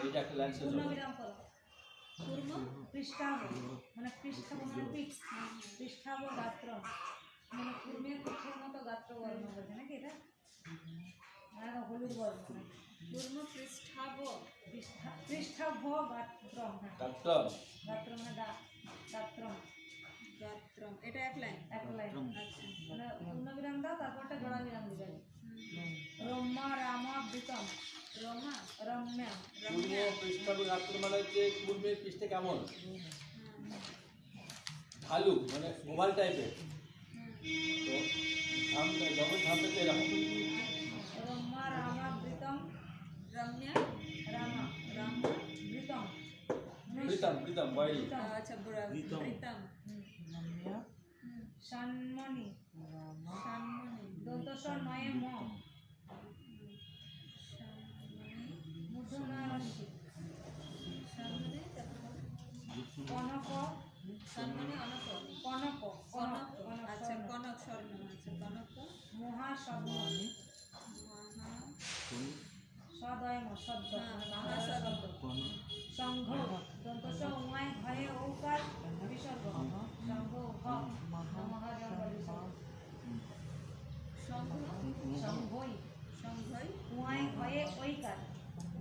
এইটা একটা লাইন শেষ পূর্ণ হবে। বিরাম করো কুর্ম পৃষ্ঠাহ মানে পৃষ্ঠাহ মানে পিঠ পৃষ্ঠাহ গাত্র মানে কুর্মের পিঠের মতো গাত্র বর্ণ বলছে নাকি এটা মানে হলুদ বর্ণ কুর্ম পৃষ্ঠাভ পৃষ্ঠাভ গাত্র হ্যাঁ ডাক্তার গাত্র মানে গাত্র গাত্রম, এটা এক লাইন। এক লাইন আচ্ছা মানে পূর্ণ বিরাম দাও তারপরটা জোড়া বিরাম দিবে রম্যা রামাবৃতম রমা রম্যা পূর্ব পৃষ্ঠাভ গাত্র মানে হচ্ছে পূর্বের পৃষ্ঠে কেমন ঢালু মানে ওভাল টাইপের। তো ধাম যখন ধামটা তো এরকম রম্যা রামাবৃতম রম্যা রামা রামা বৃতম প্রীতম প্রীতম বয়লি আচ্ছা প্রীতম সম্মনি সম্মানী দন্তস্বর নয়ে ম মূর্ধন্যরস্যি সম্মানে কনক সম্মানে অনক কনক কনক কনক আচ্ছা কনক স্বর্ণ আচ্ছা কনক মহাশব্দ মহা সদয়ম শব্দ মহাশব্দ সংঘ দন্তস্ব উমায় ভয়ে ঔকার বিসর্গ সংঘ ভ মহাজঙ্গ বিসর্গ সংঘ সংঘই সংঘই উমায় ভয়ে ঐকার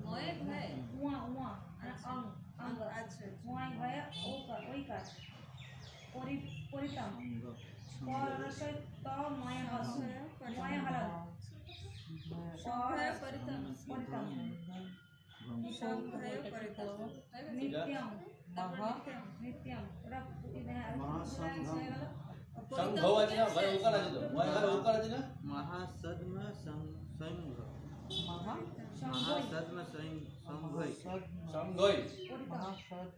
ময়ে ভয়ে উয়া উয়া মানে অং অঙ্গ আচ্ছা উমায় ভয়ে ঐকার পরিতম পরসয় ত ময় হস ময় হলদ সংঘয় পরিতম পরিতম সংঘয় পরিতম নিত্যম তারপর নিত্যম ওরা মহাসংঘ। হয়ে গেল সংঘ আছে না ঘরে ওকার আছে তো ময় ঘরে ওকার আছে না महासद्म संघ সংঘই महासद्म संघय সংঘই महासद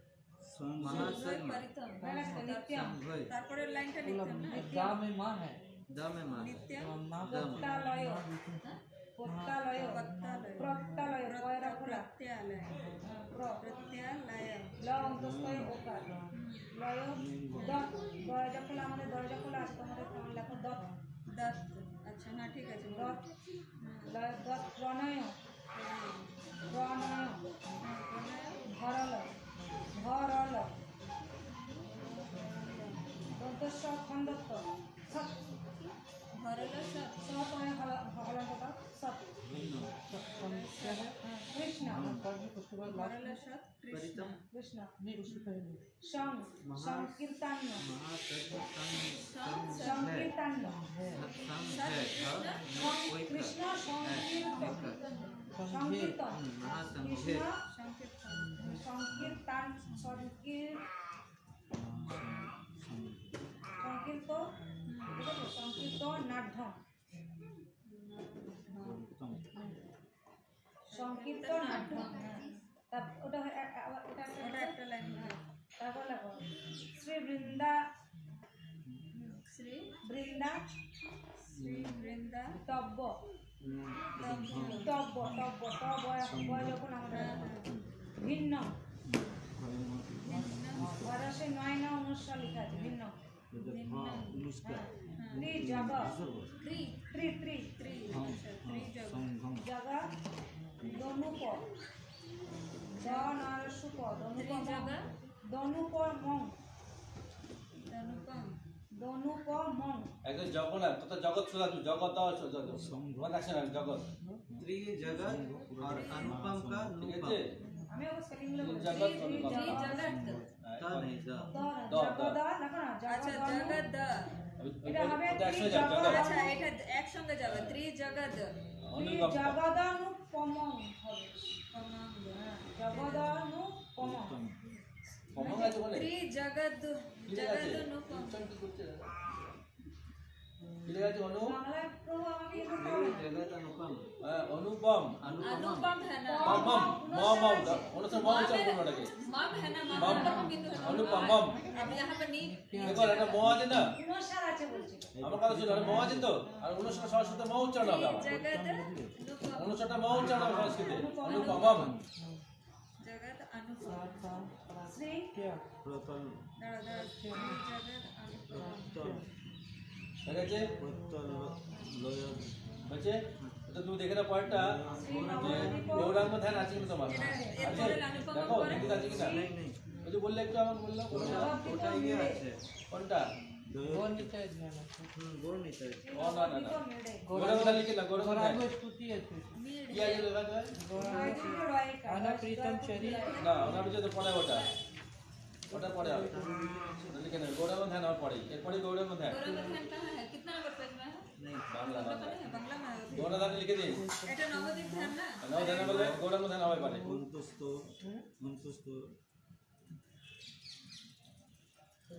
महासद परितम नित्यम संघय তারপরে লাইনটা লিখতাম না दा में माँ है द में मान নিত্যম প্রত্যালয় প্রত্যালয় প্রত্যালয় পয়রা খোলা প্রত্যালয় প্রত্যালয় ল অন্তস্থয় ওকার লয় দত দরজা খোলা আমাদের দরজা খোলা আছে তোমাদের কেমন লেখো দত দত্ত আচ্ছা হ্যাঁ ঠিক আছে দত লয় দত প্রণয় প্রণয় ভরল ভরল দন্তস্ব খন্দত্ব সৎ ভরল সব সৎ মানে হলন্ত সৎ क्या है কৃষ্ণ कर्म उसके बाद ভরল সব কৃষ্ণ परितम কৃষ্ণ नहीं उससे पहले সং সংকীর্তান महासद সংকীর্তান संघ है কৃষ্ণ সংকীর্তন संघे সংকীর্তন महासंघ কৃষ্ণ সংকীর্তন সংকীর্তান সংকীর্তনাঢ্যম সংকীর্তনাঢ্যম ওটা ওটা ওটা একটা লাইন তারপর লেখো শ্রী বৃন্দা শ্রী বৃন্দা শ্রী বৃন্দা তব্য তব্য তব্য বয় যখন আমাদের ভিন্ন বরসে 9 না 19 লেখা আছে ভিন্ন ত্রি জগ ত্রি ত্রি ত্রি ত্রি আচ্ছা ত্রি জগ জগ দনুপ দনরসুপ ত্রি দনুপ জগ দনুপ মং অনুপম দনুপ মং একদম জগন্নাথ কত জগৎ শোনা তুই জগৎ আছে না জগৎ त्रि जगत और अनुपम का ঠিক अनुपम আছে আমি ওকে স্পেলিং গুলো বলছি জগৎ ত্রি জগৎ ता नहीं द জগদ দেখো না আচ্ছা জগদ জগৎ এটা হবে একশো ত্রি জগৎ জগৎ। আচ্ছা এটা একসঙ্গে যাবে ত্রি জগৎ জগদানুপমং হবে জগদানুপমং কমন আছে বলে ত্রি জগৎ ঠিক আছে জগৎ অনুপম কি করছে ঠিক আছে বাংলায় প্রভু আমাকে এই করতে त्रि হবে जगत अनुपम অনুপম अनुपम अनुपम है ना মম মম অনুসার মম চল কোনটাকে मम है ना मम मम अनुपम बिंदु है অনুপম মম अब यहाँ पर नी দেখো একটা ম আছে না অনুসার আছে বলছি আমার কথা শুনো ম আছে তো আর অনুসার সংস্কৃতে ম উচ্চারণ হবে আবার जगत अनुपम অনুসারটা ম উচ্চারণ হবে সংস্কৃতে অনুপম মম जगत अनुपम শ্রী क्या प्रतल दाड़ा दाड़ा जगत अनुपम प्रतल ঠিক আছে प्रतल लय হচ্ছে তো তুমি দেখে না পয়েন্টটা যে গৌরাঙ্গ ধ্যান আছে কিন্তু তোমার এটা আছে? এরপরে অনুপম দেখো পরে ঠিক আছে কিনা नहीं नहीं ওই যে বললে একটু আমাকে বললাম ওটা ইয়ে আছে কোনটা वो नीचे ध्यान গোর নিতে ও না না না মেড়ে গৌরাঙ্গ ধ্যান লিখে না গৌরাঙ্গ ধ্যান गौरांग स्तुति है मीड কি আছে লেখা আছে गौरांग आना प्रीतम चरी না ওনার পিছনে তো পড়ে ওটা ওটা পড়ে হবে লিখে নেবে গৌরাঙ্গ ধ্যান আমার পড়ে এরপরে গৌরাঙ্গ ধ্যান गौरव ध्यान कहाँ है कितना नंबर पेज में है नहीं বাংলা बांग्ला বাংলা में है बांग्ला में है গৌরাঙ্গ ধ্যান লিখে দিন এটা নবদ্বীপ ধ্যান না নাও ধ্যান বলে গৌরাঙ্গ ধ্যান হবে পারে संतुष्ट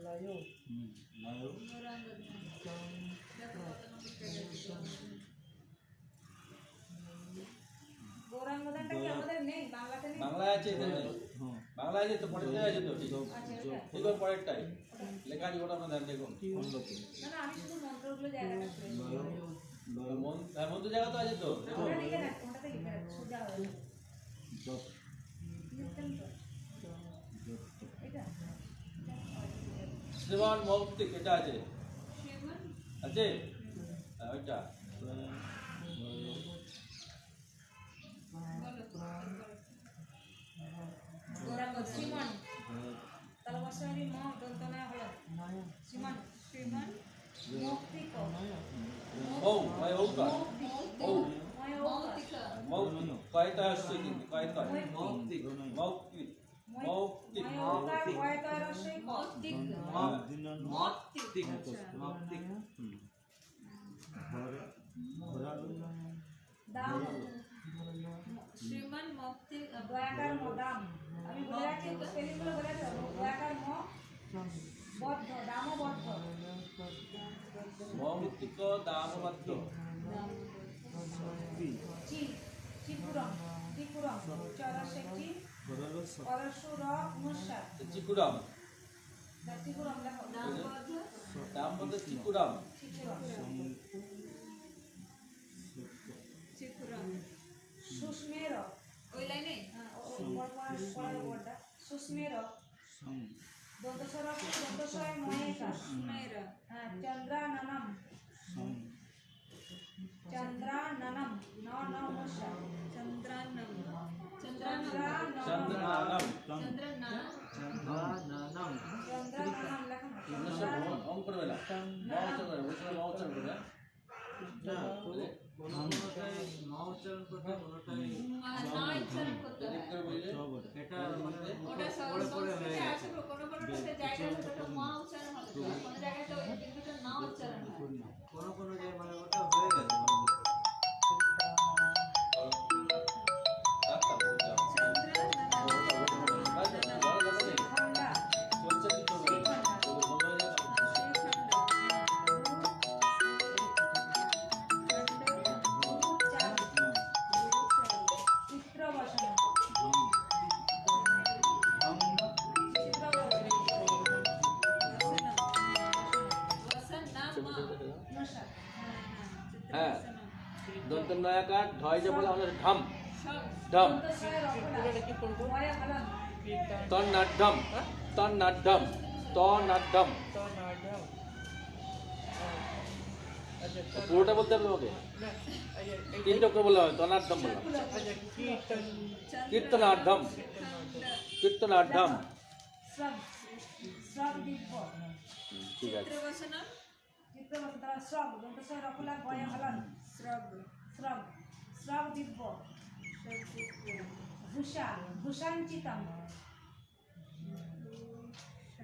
लायो नायो गौरांग ध्यान देखो कत नंबर पेज है গৌরাঙ্গদানটা কি আমাদের নেই বাংলাতে নেই বাংলায় আছে এদের নেই हाँ বাংলায় আছে তো পড়তে আছে তো ঠিক আচ্ছা এটা ঠিক ওর পরেরটাই লেখা আছে গৌরাঙ্গ ধ্যান দেখুন না না আমি শুধু মন্ত্রগুলো জায়গাটা শুনেছি মন হ্যাঁ মন তো জায়গা তো আছে তো ওটা লিখে রাখ ওটাতে লিখে রাখ সোজা হবে লিখতেন তো এটা শ্রীমান মৌক্তিক এটা আছে श्रीमन আছে হ্যাঁ, ওইটা গৌরাঙ্গ শ্রীমান তালবাসারি ম দন্তনায় হলো শ্রীমান श्रीमन মুক্তিক মৌ ময় ঔকা মৌ ময় मौतिक মৌ কয়টা আসছে কিন্তু কয়টা मौक्तिक মৌক্তিক মৌক্তিক ময় ওকার কয়তার রসই मौतिक मौक्तिक मौक्तिक দাম श्रीमन मौतिक দয়াকার মদাম আমি বলে রাখছি স্পেলিং গুলো বলে রাখছি দয়াকার ম বদ্ধ দাম বদ্ধ মৌক্তিক দামমাত্র চি চিপুরম ত্রিপুরম চরশেটি পরশুর অনুসার চিকুরাম ত্রিপুরম লেখো নাম বলতে চিকুরাম ত্রিপুরম চিকুরাম সুস্মের ওই লাইনে ওয়ার্ডটা সুস্মের দন্তস্বয় মহেকা মেয়েরা চন্দ্রাননম চন্দ্রাননম ন ন অনুসার চন্দ্রানম চন্দ্রনাম চন্দ্রানম চন্দ্রাননম চন্দ্রাননম লেখো অং করবে না মহাউচ্চারণ করবে না কোনোটাই মা উচ্চারণ করতে কোনোটাই না উচ্চারণ করতে হয় এটা মানে ওটা পড়ে পড়ে হয়ে সংস্কৃতে গেছে আছে কোনো জায়গায় ওটা মা উচ্চারণ হবে কোনো জায়গায় তো ওই বিন্দুটা না উচ্চারণ হয় কোনো জায়গায় মানে ওটা হয়ে গেছে খন্ডা চিত্রবসন অনুসার হ্যাঁ দন্ত নয়াকার ধয় যে বলে আমাদের ঢম ঢম দন্তস্বয় রকলা ময়া হলন তন্নাঢ্যম তন্নাঢ্যম তন্নাঢ্যম तो नाडम अच्छा পুরোটা বলতে হবে তোমাকে তিনটা করে বলা হয় তন্নাঢ্যম বলা হয়। अच्छा कीर्तन কীর্তনাঢ্যম কীর্তনাঢ্যম শ্রব শ্রব দিব্য ঠিক আছে চিত্রবসনা চিত্রবসন তারা শ্রব দন্তস্বয় রকলা ময়া হলন শ্রব শ্রব শ্রব দিব্য ভূষা ভূষাঞ্চিতম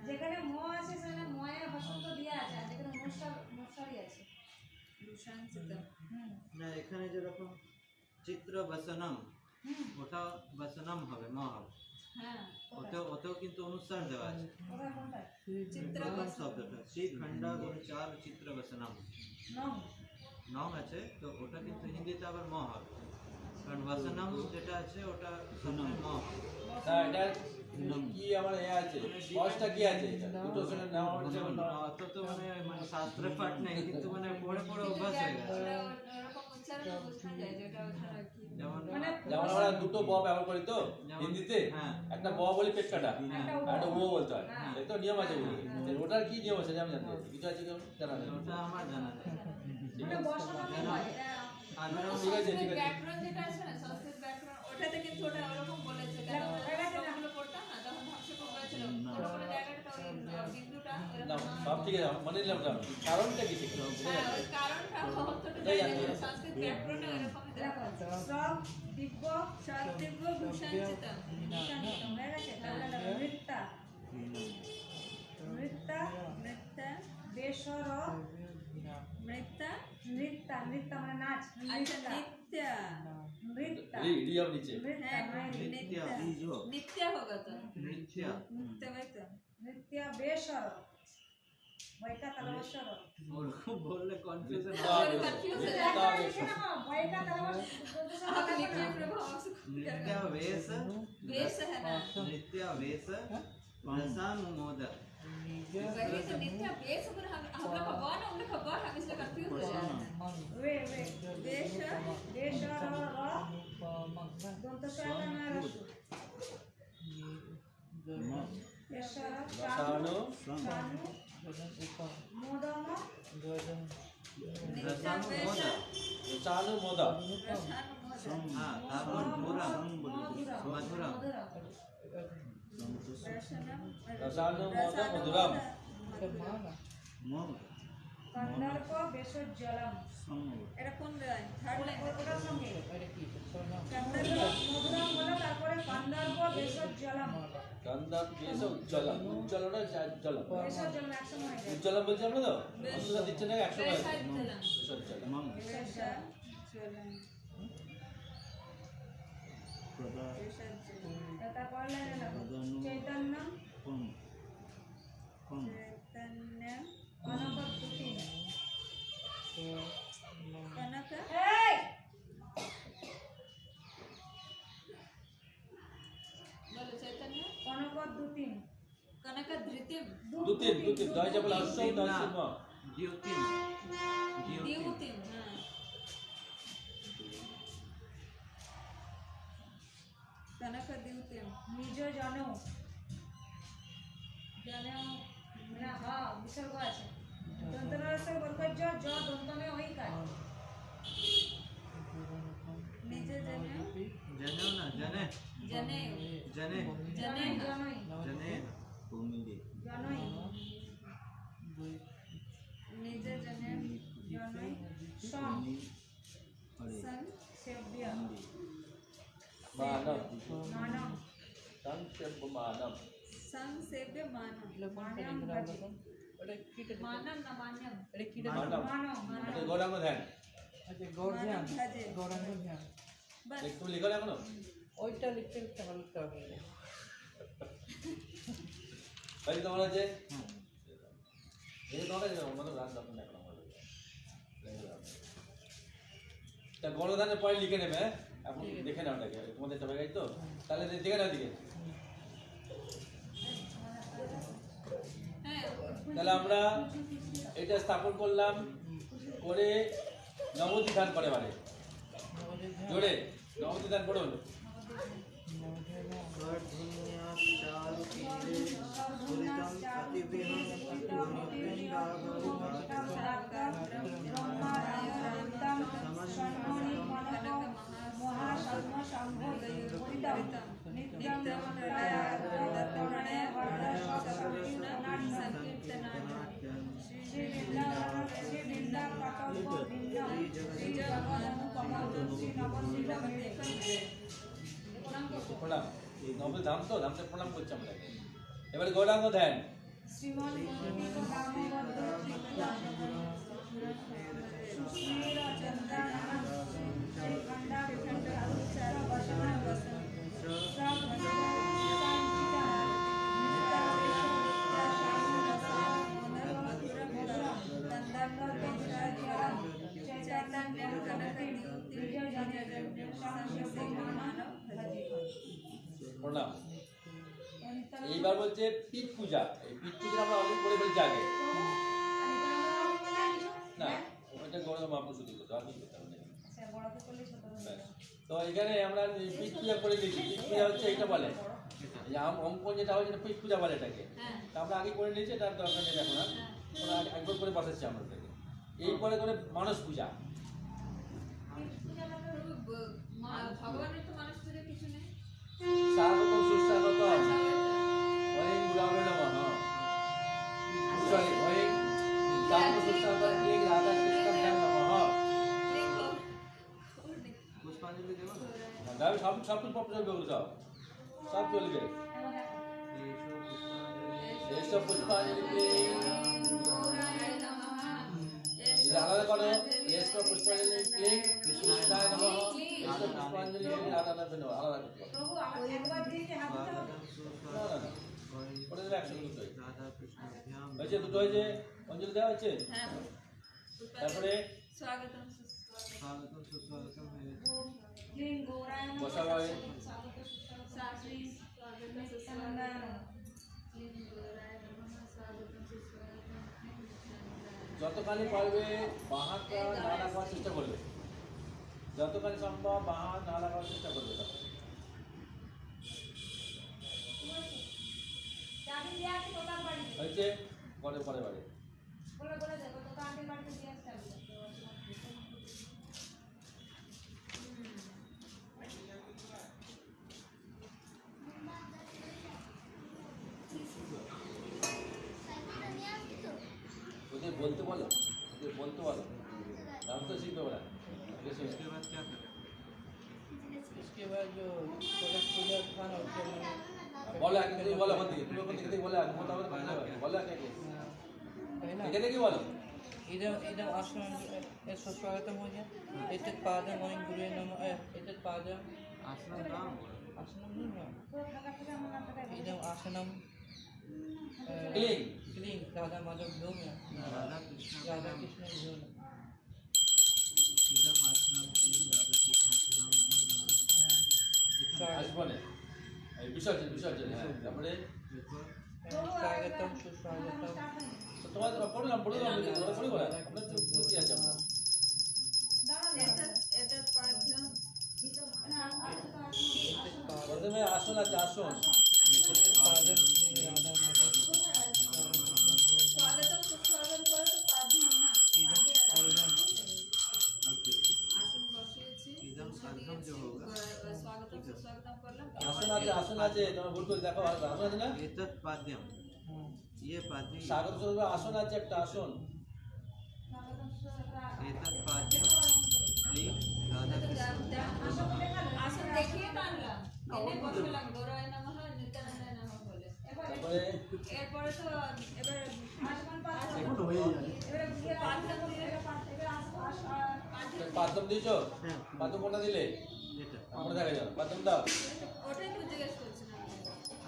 যেখানে ম আছে সেখানে ময়া বসন্ত দেওয়া আছে আর যেখানে মশারি আছে ভূষাঞ্চিত না এখানে যেরকম চিত্র বসনম ওটা বসনম হবে ম হবে হ্যাঁ ওতেও কিন্তু অনুষ্ঠান দেওয়া আছে কোথায় কোনটায় প্রথম শব্দটা শ্রীখণ্ডা গুণচার চিত্র বসনম নম নম আছে তো ওটা কিন্তু হিন্দিতে আবার ম হবে কারণ বসনম যেটা আছে ওটা সবসময় ম হবে হ্যাঁ এটা কি আমার এ আছে বয়সটা কি আছে এটা দুটো শুনে নাম অত তো মানে শাস্ত্রে পাঠ নেই কিন্তু মানে পড়ে পড়ে অভ্যাস হয়ে গেছে ওরকম উচ্চারণ বোঝা যায় যেটা ওখানে কি যেমন মানে যেমন আমরা দুটো ব ব্যবহার করি তো হিন্দিতে হ্যাঁ। একটা ব বলি পেট কাটা একটা ও। আর একটা ও বলতে হয় হ্যাঁ। এই তো নিয়ম আছে বলি ওটার কি নিয়ম আছে আমি জানতে চাই। কিছু আছে কি জানা নেই ওটা আমার জানা নেই মানে বসনমই হয় আর ঠিক আছে, ঠিক আছে। ব্যাকরণ যেটা আছে না সংস্কৃত ব্যাকরণ ওটাতে কিন্তু ওটা ওরকম বলেছে কেন ওগুলো পড়তাম না তখন ভাবছিলাম বলেছিল কোনো কোনো জায়গাটা ওই বিন্দুটা না ওরকম সব ঠিক আছে মানে নিলাম না কারণটা কি ঠিক হ্যাঁ ওই কারণটা অতটা এই জানি আছে। না সংস্কৃত ব্যাকরণে এরকম দেখো শ্রব দিব্য সর্দিব্য ভূষাঞ্চিত ভূষাঞ্চিতম হয়ে গেছে তাহলে দেখো নৃত্যা নৃত্যা নৃত্য বেসর নৃত্য নৃত্যা নৃত্যা মানে নাচ আচ্ছা নৃত্যা নিত্য নৃত্যা রি রি अब नीचे नृत्य হ্যাঁ नृत्य নিত্য নিত্য होगा तो নৃত্য নিত্য ভাই তো नृत्य बेसर वैका तलवस्वर ওরকম বললে কনফিউশন और कंफ्यूज हो जाता है वैका आप लिखिए प्रभाव से नृत्य वेश वेश है ना नृत्य वेश रसानुमोद वही तो नित्य वेश पर हम लोग का बॉन हम लोग का बॉन हम इसलिए कंफ्यूज हो जाते हैं वे वे वेश बेसर र दंत शयन रसु बेसर रसानु शानु मोदम नित्य वेश रसानु मोद रसान मोद हाँ तापर पूरा मधुरम रसनम रसानु मोद मधुरम कंदर्प बेसोज्जलम এটা কোন লাইন থার্ড লাইন ওটার সঙ্গে अरे की सोना कंदर्प মধুরম বলে তারপরে कंदर्प बेसोज्जलम গন্ধম বেশ উজ্জ্বল উজ্জ্বল না উজ্জ্বল বেসোজ্জলম একসঙ্গে হয়ে যায় উজ্জ্বল বলছি আমরা তো অন্তত দিচ্ছে না 100 বেশ টাকা দিলাম উজ্জ্বল বেশা চলেন বেশা তারপরে লাইনে লাগো চৈতন্যম চৈতন্য অনবদ্যুতি কনক এই গণপদ দুতিম कनक धृतिम দুতিন দুতিন দয় যাবল হস্যম দয় সিংহ দ্বিতীয় द्युतिम हाँ कनक द्युतिम নিজ জনৌ জনৌ না হা বিসর্গ আছে দন্তনরস্য বর্গজ জ দন্তনে ওই কাজ निज जने জনেও না জনে जने জনে जने জনৈ জনে জনৈ निज जने জনৈ সম सन সেব্য মানব মানম সংক্ষেপ মানব संसेव्य मानव মানম ভজে ওটা কিটা मानव न मान्यम এটা কিটা মানব মানম এটা গৌরাঙ্গ ধ্যান আচ্ছা গৌরধ্যান মানব ভজে। গৌরাঙ্গ ধ্যান बस তুমি লিখো না এখনো ওইটা লিখতে লিখতে হালকা হয়ে যায় ভাই তোমার আছে এই তোমার আছে মানে রাত যখন এখন তা গণদানের পরে লিখে নেবে হ্যাঁ? এখন দেখে নাও ওটাকে তোমাদের সবাই গাই তো তাহলে দেখে নাও দিকে है তাহলে আমরা এটা স্থাপন করলাম করে নবদ্বীপ করে মানে জোরে নবদ্বীপ পড়ুন প্রণাম নবদ্বীপ ধাম তো ধামতে প্রণাম করছি আমরা এবারে গৌরাঙ্গ ধ্যান প্রণাম এইবার বলছে পিঠ পূজা এই পিঠ পূজা আমরা অলরেডি করে ফেলছি আগে না ওটা গৌরাঙ্গ মহাপুর শুধু করতে আর কিছু করতে হবে না। ব্যাস। তো এখানে আমরা পিঠ পূজা করে দিয়েছি পিঠ পূজা হচ্ছে এইটা বলে এই অঙ্কন যেটা হয় যেটা পিঠ পূজা বলে এটাকে हाँ তা আমরা আগে করে নিয়েছি তার দরকার নেই এখন আর ওরা একবার করে বসাচ্ছি আমরা এটাকে এরপরে করে মানস পূজা भगवान तो मानस पूजा किसी ने স্বাগতম সুস্বাগতম ওই গুলাবে নমঃ সরি ওই স্বাগতম সুস্বাগতম ক্লিক রাধা কৃষ্ণ ধ্যান নমঃ পুষ্পাঞ্জলি দেব না গায়ে সব সব কিছু পপ চলবে ওগুলো সব চলবে এইসব পুষ্পাঞ্জলি আলাদা করো এইসব পুষ্পাঞ্জলি ক্লিক কৃষ্ণায় নমঃ এইসব পুষ্পাঞ্জলি রাধা নামে নমঃ আলাদা করতে হবে। প্রভু একবার দিয়ে হাত দাও না না না করে দেবে একসাথে দুটোই রাধা কৃষ্ণ ধ্যান হয়েছে দুটো হয়েছে অঞ্জলি দেওয়া হচ্ছে हाँ তারপরে स्वागतम স্বাগতম সুস্বাগতম হয়ে গেছে ক্লিং গৌরায় বসা হয় शास्त्री स्वागतम सुस्वागतम যতখানি পারবে বাহাতটা না রাখার চেষ্টা করবে যতখানি সম্ভব বাহা না রাখার চেষ্টা করবে চাবি দিয়ে আছে কোথাও বাড়ি হয়েছে পরে পরে বারে বলে বলে দেখো তো আন্টির বাড়িতে দিয়ে আসতে হবে ওদের বলতে বলো ওদের বলতে বলো নাম তো শিখবে ওরা उसके बाद क्या करें इसके बाद जो कलश पूजा था ना उसके बाद বলো এক তুমি বলো ওখান থেকে তুমি ওখান থেকে বলে আগে মোটা করে বলো এক একে पहला এখানে কি বলো इदम इदम आसनम सुस्वागतम हो गया एतत् पादम ओम गुरुवे नमः एतत् पादम आश्रम नाम आसनम नहीं है তো থাকা থেকে মনে রাখতে হবে इदम आसनम ক্লিং क्लीं राधा माधव भ्योम राधा कृष्ण राधा कृष्ण भ्योम इदम आश्रम राधा कृष्ण ध्यान আসবো না বিসর্জন বিসর্জন হ্যাঁ তারপরে स्वागतम सुस्वागतम তোমার পড়লাম পড়ে দিলাম আপনার তো কি আছে আপনার এটা পাঁচজন প্রথমে আসন আছে আসন पादम राधा माता স্বাগতম সুস্বাগতম করে তো পাঁচজন না अर्घम আসন বসিয়েছি एकदम अर्घम जो होगा স্বাগতম সুস্বাগতম করলাম আসন আছে তোমার ভুল করে দেখো আসন আছে না एतत् पाद्यम ये पाद्य স্বাগত করবে আসন আছে একটা আসন एतत् पाद्यम श्री राधा कृष्ण আসন দেখিয়ে তো আনলাম এনে বসলাম গৌরায় নমঃ নিত্যানন্দায় নমঃ বলে তারপরে এরপরে তো এবার আসমান পাঁচজন এখন হয়ে যাবে এবারে গিয়ে পাঁচজন দিয়ে পাঁচম দিয়েছো পাঁচম কোনটা দিলে এটা আমরা দেখা যাবে পাঁচম দাও ওটাই তো জিজ্ঞেস করছিলাম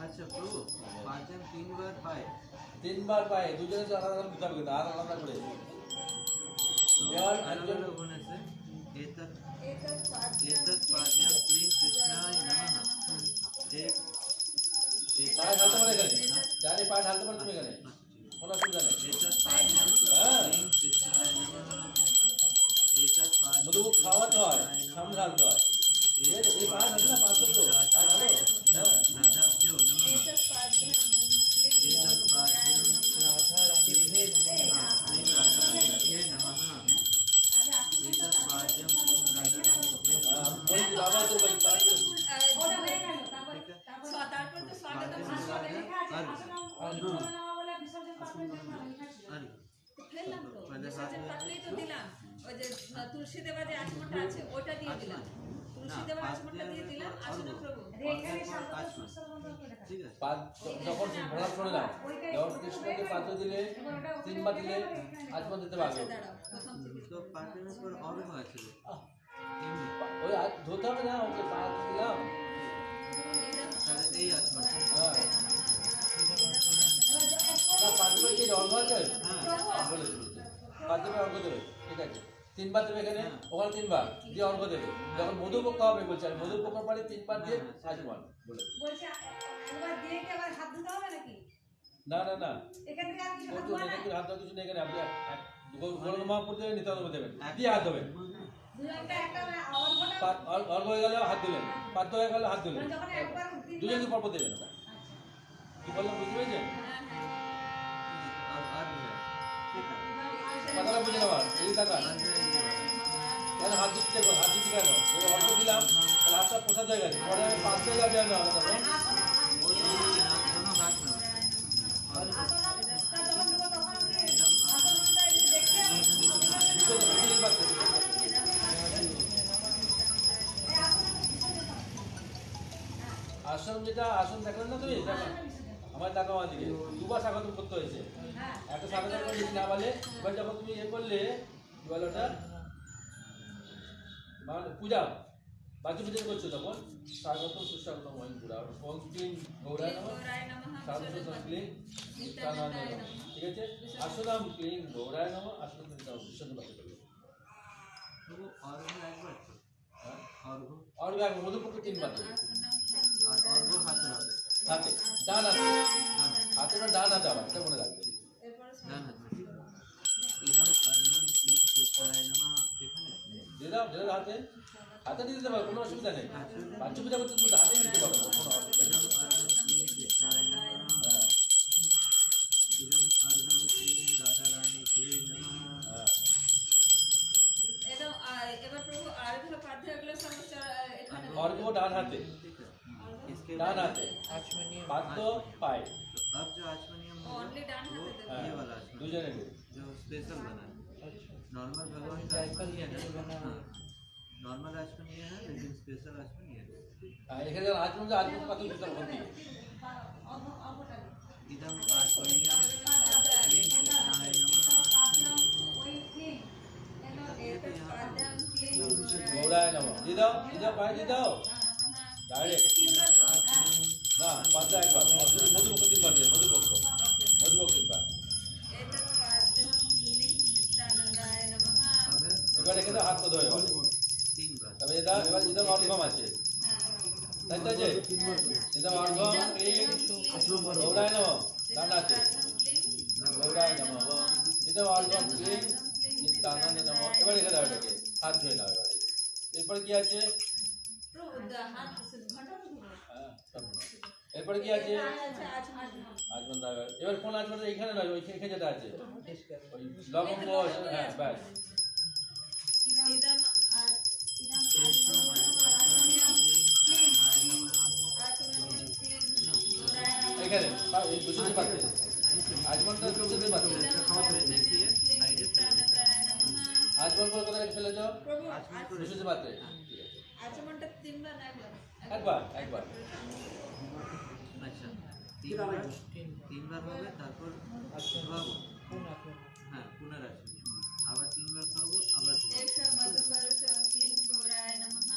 अच्छा प्रभु पाद्यम 3 बार पाए তিনবার পায়ে দুজনে তো আলাদা আলাদা দিতে হবে কিন্তু আলাদা আলাদা করে এবার अलग একজন अलग होने से एतत् এতৎ পাঁচজন एतत् पाद्यम श्री कृष्णाय नमः एक পায়ে ঢালতে পারে এখানে জানি পায়ে ঢালতে পারে তুমি এখানে কোনো অসুবিধা নেই एतत् पाद्यम হ্যাঁ श्री कृष्णाय नमः एतत् पाद्यम মধু খাওয়াতে হয় সামনে ঢালতে হয় এই পায়ে ঢালতে না পাঁচশো তো পায়ে ঢালো হ্যাঁ राधाभ्यो नमः এতৎ পাঁচজন एतत् पाद्यम राधा रानी हे नमः श्री राधाभ्ये नमः एतत् पाद्यम श्री राधाभ्यो বলছি বাবা তো বলছি পাঁচশো ওটা হয়ে গেল তারপর ठीक है তারপর তো স্বাগতম पाद्यम লেখা আছে अर्घ আসলে বলে বিসর্জন পাত্র লেখা আছে अर्घ ফেললাম তো বিসর্জন পাত্রেই তো দিলাম ওই যে তুলসী দেবা যে আচমনটা আছে ওটা দিয়ে দিলাম তুলসী দেবা আচমনটা দিয়ে দিলাম আসনা প্রভু এখানে স্বাগত সুস্বাগতম করে লেখা আছে। ठीक है যখন ভোলা শুনে নাও যখন কৃষ্ণকে পাত্র দিলে তিনবার দিলে আজমান দিতে পারবে দাঁড়াও প্রথম থেকে तो पाद्यम पर और हुआ चले ওই ধুতে হবে না ওকে পা দিলাম তাহলে এই আচমন হ্যাঁ না পাঁচবার কি অর্ঘ আছে হ্যাঁ বলে পাঁচবার অর্ঘ দেবে ঠিক আছে তিনবার দেবে এখানে ওখানে তিনবার দিয়ে অর্ঘ দেবে যখন মধুপক্ষ হবে বলছে আমি মধুপক্ষ পারে তিনবার দিয়ে আজমান বলে বলছে একবার দিয়ে কি আবার হাত ধুতে হবে নাকি না না না এখান থেকে আর কিছু ওর হাত তো ধোয়া নাই? হাত দেওয়া কিছু নেই এখানে আপনি গরু মহাপুর দেবেন নিতান্ত দেবেন দিয়ে হাত দেবেন দুজনটা একটা অর্ঘটা অর্ঘ হয়ে গেলে হাত দিলেন পাত্র হয়ে গেলে হাত দিলেন মানে যখন একবার দিন দুজনকে পরপর দেবেন ওটা কি বললাম বুঝতে পেরেছেন अब अर्घ है ठीक है কথাটা বুঝে নেওয়ার এই টাকা अर्घ है ये वाला। কেন হাত দিচ্ছি দেখো হাত দিচ্ছি কেন এই অর্ঘ দিলাম তাহলে হাতটা প্রসাদ হয়ে গেছে পরে আমি পাঁচ হয়ে যাবে আমি আলাদা করে। वो दोनों हाथ में আসনটা যখন দেবো তখন কি আসনটা একটু দেখতে হবে বুঝতে বুঝতে পারছেন? আসন যেটা আসন দেখলেন না তুমি দেখো আমার টাকা আমার দিকে দুবার স্বাগত করতে হয়েছে হ্যাঁ একটা স্বাগত করে না বলে এবার যখন তুমি ইয়ে করলে কি বলে ওটা মানে পূজা বাকি পূজা করছো তখন স্বাগত সুস্বাগত মহিন পুরা পঙ্কিম গৌরায় নমঃ গৌরায় নমঃ স্বাগত সুস্বাগত ক্লিং নিত্যানন্দায় নমঃ ঠিক আছে আসনাম ক্লিং গৌরায় নমঃ আসনাম বিশ্বনাথ বাকি করবে तो वो अर्घ एक बार अर्घ আর ব্যাগ মধুপক্ষ তিনবার দেবে और वो हाथ में होता হাতে ডান হাতে है হাতে বা ডান হাতে আবার এটা মনে রাখবে এরপরে डान हाथ में इदम अर्घम श्री कृष्णाय नमः देखा है দিয়ে দাও দিয়ে দাও हाथे हाथे দিয়ে দিতে পারো কোনো অসুবিধা নেই বাচ্চা পূজা করতে তুমি হাতে দিতে পারো কোনো অসুবিধা নেই इदम अर्घम श्री कृष्णाय नमः হ্যাঁ इदम अर्घम श्री राधा रानी के नमः হ্যাঁ একদম এবার প্রভু আর্ঘ্য পাঠ্য এগুলো সব এখানে অর্ঘ ডান হাতে ठीक है इसके ডান बाद হাতে आचमनीय পাত্র পায়ে तो अब जो आचमनियम অনলি ডান वो হাতে দেবে হ্যাঁ ये वाला आचमन দুজনে মিলে जो स्पेशल बना है अच्छा नॉर्मल भगवान का जायफल आचमन ये है ये बना हाँ नॉर्मल आचमन ये है लेकिन स्पेशल आचमन ये है আর এখানে আজমন আজমন পাত্র দিতে ভর্তি অর্ঘটা इदम आचमनियम श्री कृष्णाय नमः ওই কি এরপর পাদ্যাম ক্লিং গৌরায় নমঃ দিয়ে দাও পায়ে দিয়ে দাও ডাইরেক্ট না পাত্র একবার মধুপক্ষ তিনবার দিয়ে মধুপক্ষ মধুপক্ষ তিনবার এরপর পাদ্যাম ক্লিং নিত্যানন্দায় নমঃ अब है এবার এখানে হাত কোথাও হবে 3 बार তবে এটা এবার এটা অর্ঘম আছে হ্যাঁ তাই তো আছে এটা অর্ঘ্যম ক্লিং গৌরায় নমঃ ডান আছে গৌরায় নমঃ এটা অর্ঘ্যম ক্লিং নিত্যানন্দ নমঃ এবার রেখে দাও এটাকে হাত ধুয়ে নাও এবারে এরপরে কি আছে হ্যাঁ, এরপরে কি আছে আজমন দাও এবার কোন আজমন এইখানে নয় ওই এখানে যেটা আছে ওই লবঙ্গ হ্যাঁ ব্যাস এখানে এই দুশোতে পাচ্ছে আজমনটা দুশোতে পাচ্ছে আজমন করে কোথায় ফেলে যাও দুশোতে পাচ্ছে আচমনটা তিনবার না একবার একবার আচ্ছা তিনবার হবে তারপর খাওয়াবো হ্যাঁ পুনরায় আবার তিনবার খাওয়াবো আবার एक मधुपर्क क्लीं गौराय नमः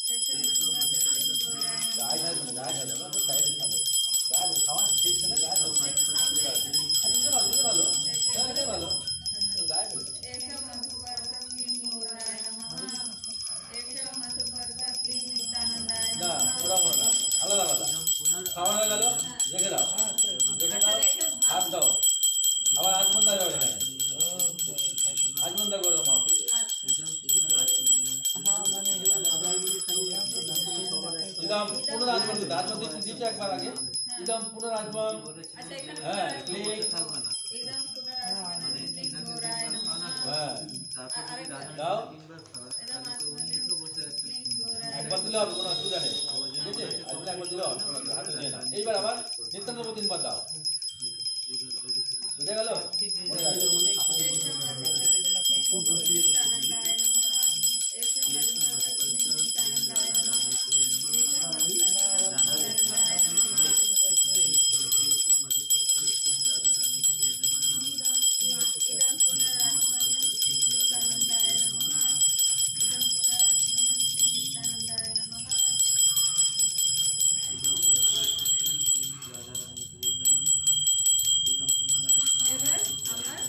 एक मधुपर्क क्लीं गौराय नमः গায়ে ঢাল গায়ে ঢাল না তো সাইডে ঢালো গায়ে খাওয়া ঠিক আছে না গায়ে ঢাল এটা ভালো ভালো এটা ভালো গায়ে ঢাল एक मधुपर्क क्लीं गौराय नमः एक मधुपर्क क्लीं नित्यानंदाय না नमः ওরা বলো না আলাদা আলাদা খাওয়া হয়ে গেল রেখে দাও রেখে দাও হাত দাও আবার আজমন দাও এখানে আজমন দাও করো মা ইদম পুনরাজমন দিতে আজমন দিতে একবার আগে ইদম পুনরাজমন अच्छा এখানে হ্যাঁ ক্লিক एकदम पुनराय क्लीं गौराय नमः হ্যাঁ তারপর যদি রাধা দাও তিনবার খাওয়া তাহলে তো উনি তো বসে আছেন क्लीं गौराय একবার দিলে হবে কোনো অসুবিধা নেই ঠিক আছে আজকে একবার দিলে হবে কোনো অসুবিধা হাতে দিয়ে না এইবার আবার নিত্যান্ত তিনবার দাও বুঝে গেল মনে রাখো नित्यानंदाय नमः एक मधुपर्क क्लीं नित्यानंदाय नमः इदं पुनरात्मनं नित्यानंदाय नमः इदं पुनरात्मनं नित्यानंदाय नमः এবার আমার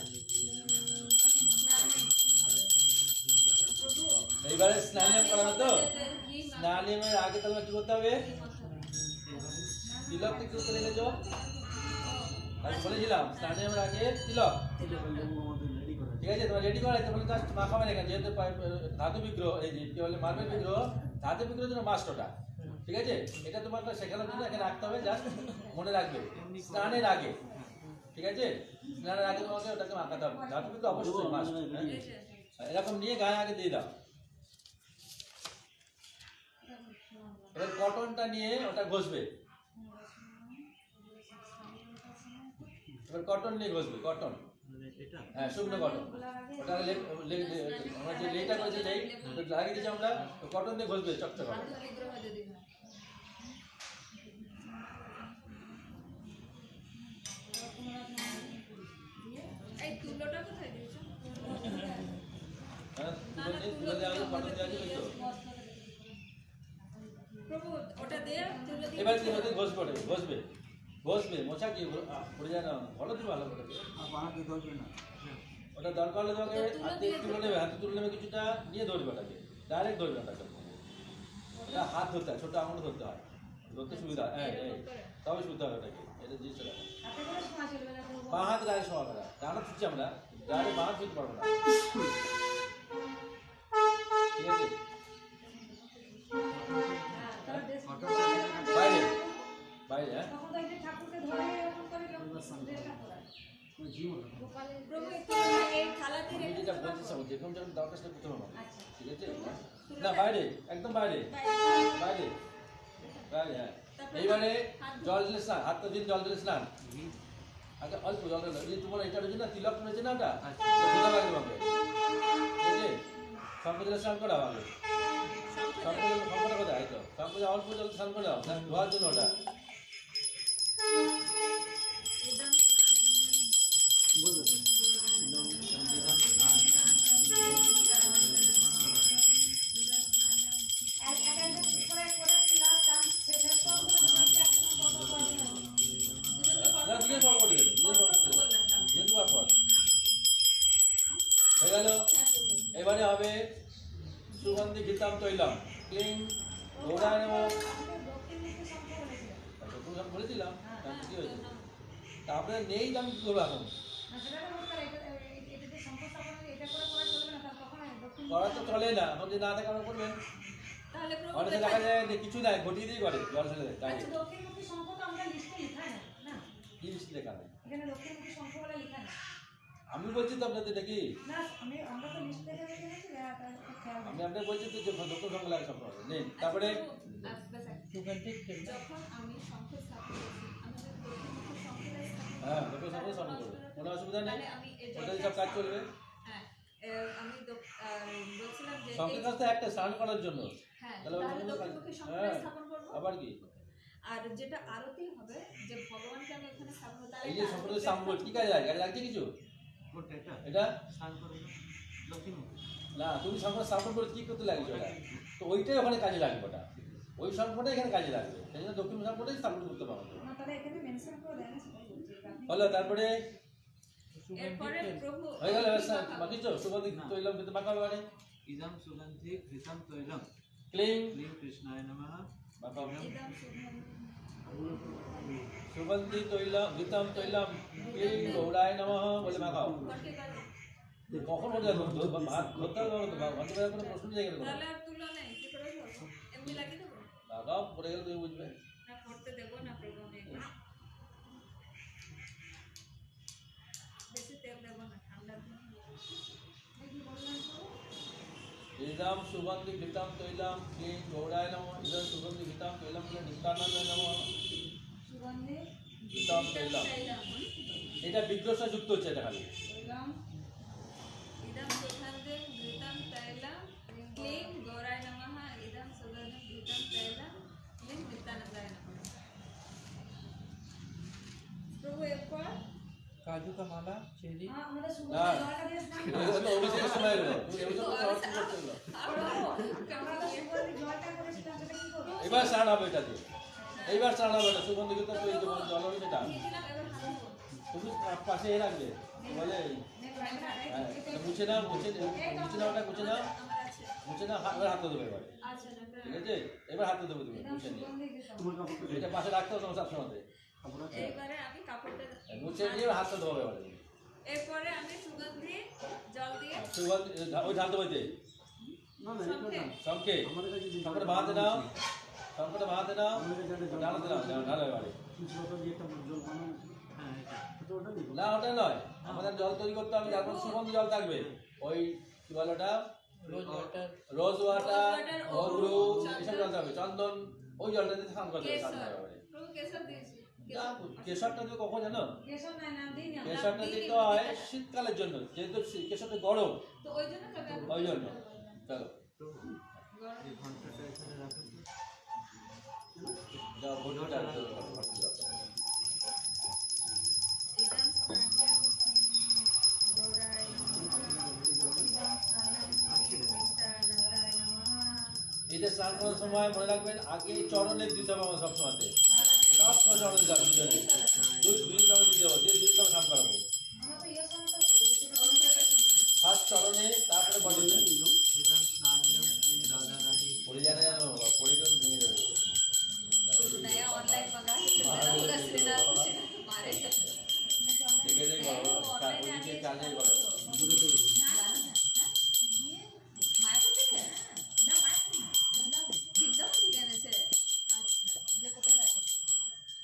প্রভু এইবারে স্নান করানো তো স্নানের আগে তোমাকে কি করতে হবে তিলক থেকে উত্তরে রেখেছো আমি বলেছিলাম স্নানের আগে তিলক ঠিক আছে তোমার রেডি করা তোমার জাস্ট মাখাবে না যেহেতু ধাতু বিগ্রহ এই যে কি বলে মার্বেল বিগ্রহ ধাতু বিগ্রহ জন্য মাস্ট ওটা ঠিক আছে এটা তোমার শেখানোর জন্য এখানে রাখতে হবে জাস্ট মনে রাখবে স্নানের আগে ঠিক আছে স্নানের আগে তোমাকে ওটাকে মাখাতে হবে ধাতু বিগ্রহ অবশ্যই মাস্ট এরকম নিয়ে গায়ে আগে দিয়ে দাও এবার কটনটা নিয়ে ওটা ঘষবে এবার কটন নিয়ে ঘষবে কটন হ্যাঁ শুকনো কটন ওটা আমরা যে লেটা করেছি যেই লাগিয়ে দিয়েছি আমরা কটন দিয়ে ঘষবে চকচক হবে বিগ্রহ যদি এই তুলোটা কোথায় দিয়েছো হ্যাঁ তুলে দেওয়া হয়েছে কটন দেওয়া আছে তো প্রভু ওটা দিয়ে তুলো দিয়ে এবার কি হতে ঘষবে ওটা ঘষবে ঘষবে মোছা কি পড়ে যায় না ভালো দিবে ভালো করে ওটা দরকার হলে তোমাকে হাতে তুলে নেবে হাতে তুলে নেবে কিছুটা নিয়ে ধরবে ওটাকে ডাইরেক্ট ধরবে ওটাকে এটা হাত ধরতে হয় ছোট আঙুল ধরতে হয় ধরতে সুবিধা হ্যাঁ তবে সুবিধা হবে ওটাকে এটা জিনিসটা দেখো হাতে করে ছোঁয়া চলবে না প্রভু। বাঁ হাত গায়ে শোয়া করা ডানা ছুটছি আমরা ডাইরেক্ট বাঁ হাত ছুটতে পারবো না ঠিক আছে হ্যাঁ, তাহলে বেশ বাইরে বাইরে হ্যাঁ তখন তো এই যে ঠাকুরকে ধরে এরকম করে ড্রেসটা পরায়। গোপালের প্রভু একটু এই থালাতে আমি রেখে যেটা বলছি সব যেরকম যেরকম দরকার সেটা প্রথমে হবে আচ্ছা ঠিক আছে না বাইরে একদম বাইরে বাইরে বাইরে হ্যাঁ এইবারে জল দিলে স্নান হাতটা দিন জল দিলে স্নান আগে অল্প জল দিলে এই তোমার এটা রয়েছে না তিলক রয়েছে না ওটা ধোয়া লাগে তোমাকে ঠিক আছে শঙ্খ দিলে স্নান করা আগে শঙ্কটা কোথায় হয়তো শঙ্খ অল্প জল স্নান করে দাও ধোয়ার জন্য ওটা না দিয়ে পর করে দেবে দিয়ে পর করে দেবে দিয়ে দুবার পর হয়ে গেল এবারে হবে সুগন্ধি ঘিতাম তৈলাম ক্লিং গৌরায় নমঃ দক্ষিণমুখী শঙ্খ বলেছিলেন। দক্ষিণ শঙ্খ বলেছিলাম, হ্যাঁ, তারপর কি হয়েছে? জন্য- তারপরে নেই তো আমি কি করবো এখন? না সেটা তো বলতে পারি, এটা যে শঙ্খ স্থাপন আছে, এটা করে করা চলবে না, তার তখন দক্ষিণ করা তো চলে না, এখন যে না থাকে আমরা করবেন। তাহলে প্রভু অনেকে দেখা যায় যে কিছু নাই, ঘটিয়ে দিয়ে করে জল ছেড়ে দেয়, আচ্ছা, ডাইরেক্ট। দক্ষিণমুখী শঙ্খ তো আমরা লিস্টে লেখা নেই না, কি লিস্ট লেখা নেই? এখানে দক্ষিণমুখী শঙ্খ বলে লেখা নেই। আমি বলছি তো আপনাদের এটা কি? না আমরা তো লিস্ট থেকে রেখে গেছি, তার খেয়াল আমি নেই। আপনাকে বলছি তো যে দক্ষিণ শঙ্খ লাগে সব সময়। নেই, তারপরে সুগন্ধিত যখন আমি শঙ্খ স্থাপন করছি, আমি যদি দক্ষিণমুখী শঙ্খটা স্থাপন করি, হ্যাঁ দক্ষিণ শঙ্খ স্থাপন করবে, কোনো অসুবিধা নেই, তাহলে আমি এই ওটাই জলটা সব কাজ চলবে। হ্যাঁ, আমি বলছিলাম যে শঙ্খের এই- কাজ তো একটা স্নান করার জন্য, হ্যাঁ, তাহলে ওই তাহলে জন্য কাজ- দক্ষিণমুখী শঙ্খটা হ্যাঁ। স্থাপন করবো। আবার কি? আর যেটা আরতি হবে, যে ভগবানকে আমি ওখানে স্থাপন করবো, তাহলে এই যে এটা শঙ্খটা আরতি সামনে কি কাজে লাগে? কাজে লাগছে কিছু? কোনটা এটা? এটা স্নান করবে দক্ষিণমুখী। না, তুমি শঙ্খটা স্থাপন করে কি করতে লাগছে ওটা? তো ওইটাই ওখানে কাজে লাগবে, ওটা ওই শঙ্খটাই এখানে কাজে লাগবে, সেই জন্য দক্ষিণ শঙ্খটাই স্থাপন করতে পারবো। না তাহলে এখানে মেনশন করে দেয় না, সেটাই বলছি। আপনি হলো, তারপরে এরপরে প্রভু হয়ে গেল, বাকি তো সুগন্ধি তৈলাম কিন্তু মাখা হবে। ইদম সুগন্ধি ঘৃতম তৈলম ক্লিং ক্লিং কৃষ্ণায় নমঃ। মাখা হবে। ইদম শুভম সুগন্ধি তৈলাম ঘৃতম তৈলাম ক্লিং গৌরায় নমঃ বলে মাখাও। করতে পারো। কখন হয়ে যাবে? ভাত ধরতে হবে তো, ভাত ধরার কোনো প্রশ্ন নেই এখানে। তাহলে আর তুলো নেই, কি করে ধরবো? এমনি লাগিয়ে দেবো? লাগাও, পড়ে গেলে তুমি বুঝবে। না, করতে দেবো না প্রভু, আমি এগুলো। বেশি তেল দেবো না, ঠান্ডা দিন। ইদম সুগন্ধি ঘৃতম তৈলাম ক্লিং গৌরায় নমঃ। ইদম সুগন্ধি ঘৃতম তৈলাম বলে নিত্যানন্দ নমঃ। সুগন্ধি ঘৃতম তৈলাম, চাইলাম। এটা বিগ্রহ যুক্ত হচ্ছে, এটা খালি তৈলাম ইদম সুগন্ধি ঘৃতম তৈলাম ক্লিং গৌরায় নমঃ। ইদম সুগন্ধি ঘৃতম তৈলাম ক্লিং নিত্যানন্দায় নমঃ। প্রভু এরপর काजू का माला चेरी হ্যাঁ, আমাদের না, সুগন্ধি জলটা দিয়ে স্নান এটা করবো। তো অভিষেকের সময় এলো, তুমি অভিষেক করতে অর্থ করতে এলো। আমরা তো সুগন্ধি জলটা করেছিলাম, সেটা কি করবো? এবার স্নান হবে এটা দিয়ে, এইবার স্নান হবে এটা সুগন্ধি ঘৃতম জল হবে সেটা। দিয়েছিলাম, এবার হাত ধোবো। তুমি পাশে এ রাখবে, বলে হ্যাঁ, এটা মুছে নাও, মুছে নাও, ওটা মুছে নাও, আমার আছে। মুছে নাও, এবার হাতে দেবে এবার, আচ্ছা না, ঠিক আছে? এবার হাতে দেবে তুমি মুছে নিয়ে, সুগন্ধি ঘৃতম। এটা পাশে রাখতে হবে তোমার সবসময়। এইবারে আমি কাপড়টা মুছে নিয়ে হাতে দেবে এবারে। এরপরে আমি সুগন্ধি জল দিয়ে সুগন্ধি ওই ঢালতে বইতে শঙ্খে শঙ্কে, শঙ্করে বাঁধতে নাও, শঙ্করে বাঁধতে নাও, ঢালতে নাও, ঢালো এবারে। হ্যাঁ এটা। না ওটা নয়, আমাদের জল তৈরি করতে হবে, যার মধ্যে সুগন্ধি জল থাকবে। ওই কি বলে ওটা, rose water rose water, water, অগ্রু, চন্দন। এসব জল থাকবে, চন্দন, ওই জলটা দিয়ে স্নান করতে হবে, স্নান কেশর করা হবে। প্রভু কেশর দিয়েছি না, কেশরটা দিয়ে কখন জানো? কেশব নাই, নাম দিই না। কেশরটা দিতে হয় শীতকালের জন্য, যেহেতু কেশরটা গরম, তো ওই জন্য তবে আমি ওই জন্য। চলো গরম এই ঘন্টাটা এখানে রাখো তো। যাও, ঘটিটা রাখো। ইদম স্নানম গৌরায় নিত্যানন্দায় নমঃ। এটা স্নান করার সময় মনে রাখবেন, আগে চরণে দিতে হবে আমার সবসময়তে, সবসময় চরণে দিতে হবে, দুই চরণ দিতে হবে, দিয়ে দুই স্নান করাবো। আমরা তো ইয়ে সময় তো করি, সেটা তো অভিষেকের সময়। ফার্স্ট চরণে, তারপরে বডিতে। ইদম স্নানিয়ম ক্লিং রাধা রানী। পড়ে জানা জানো বাবা, পড়ে গেলে ভেঙে যাবে। नया ऑनलाइन मंगा के पूरा श्रीनाथ को मारेगा। দেখে দেই করো, ওইদিকে চালিয়ে করো। মায়াপুর থেকে? না, মায়াপুর না। বৃন্দাবন থেকে এনেছে। আচ্ছা, এটা কোথায় রাখো?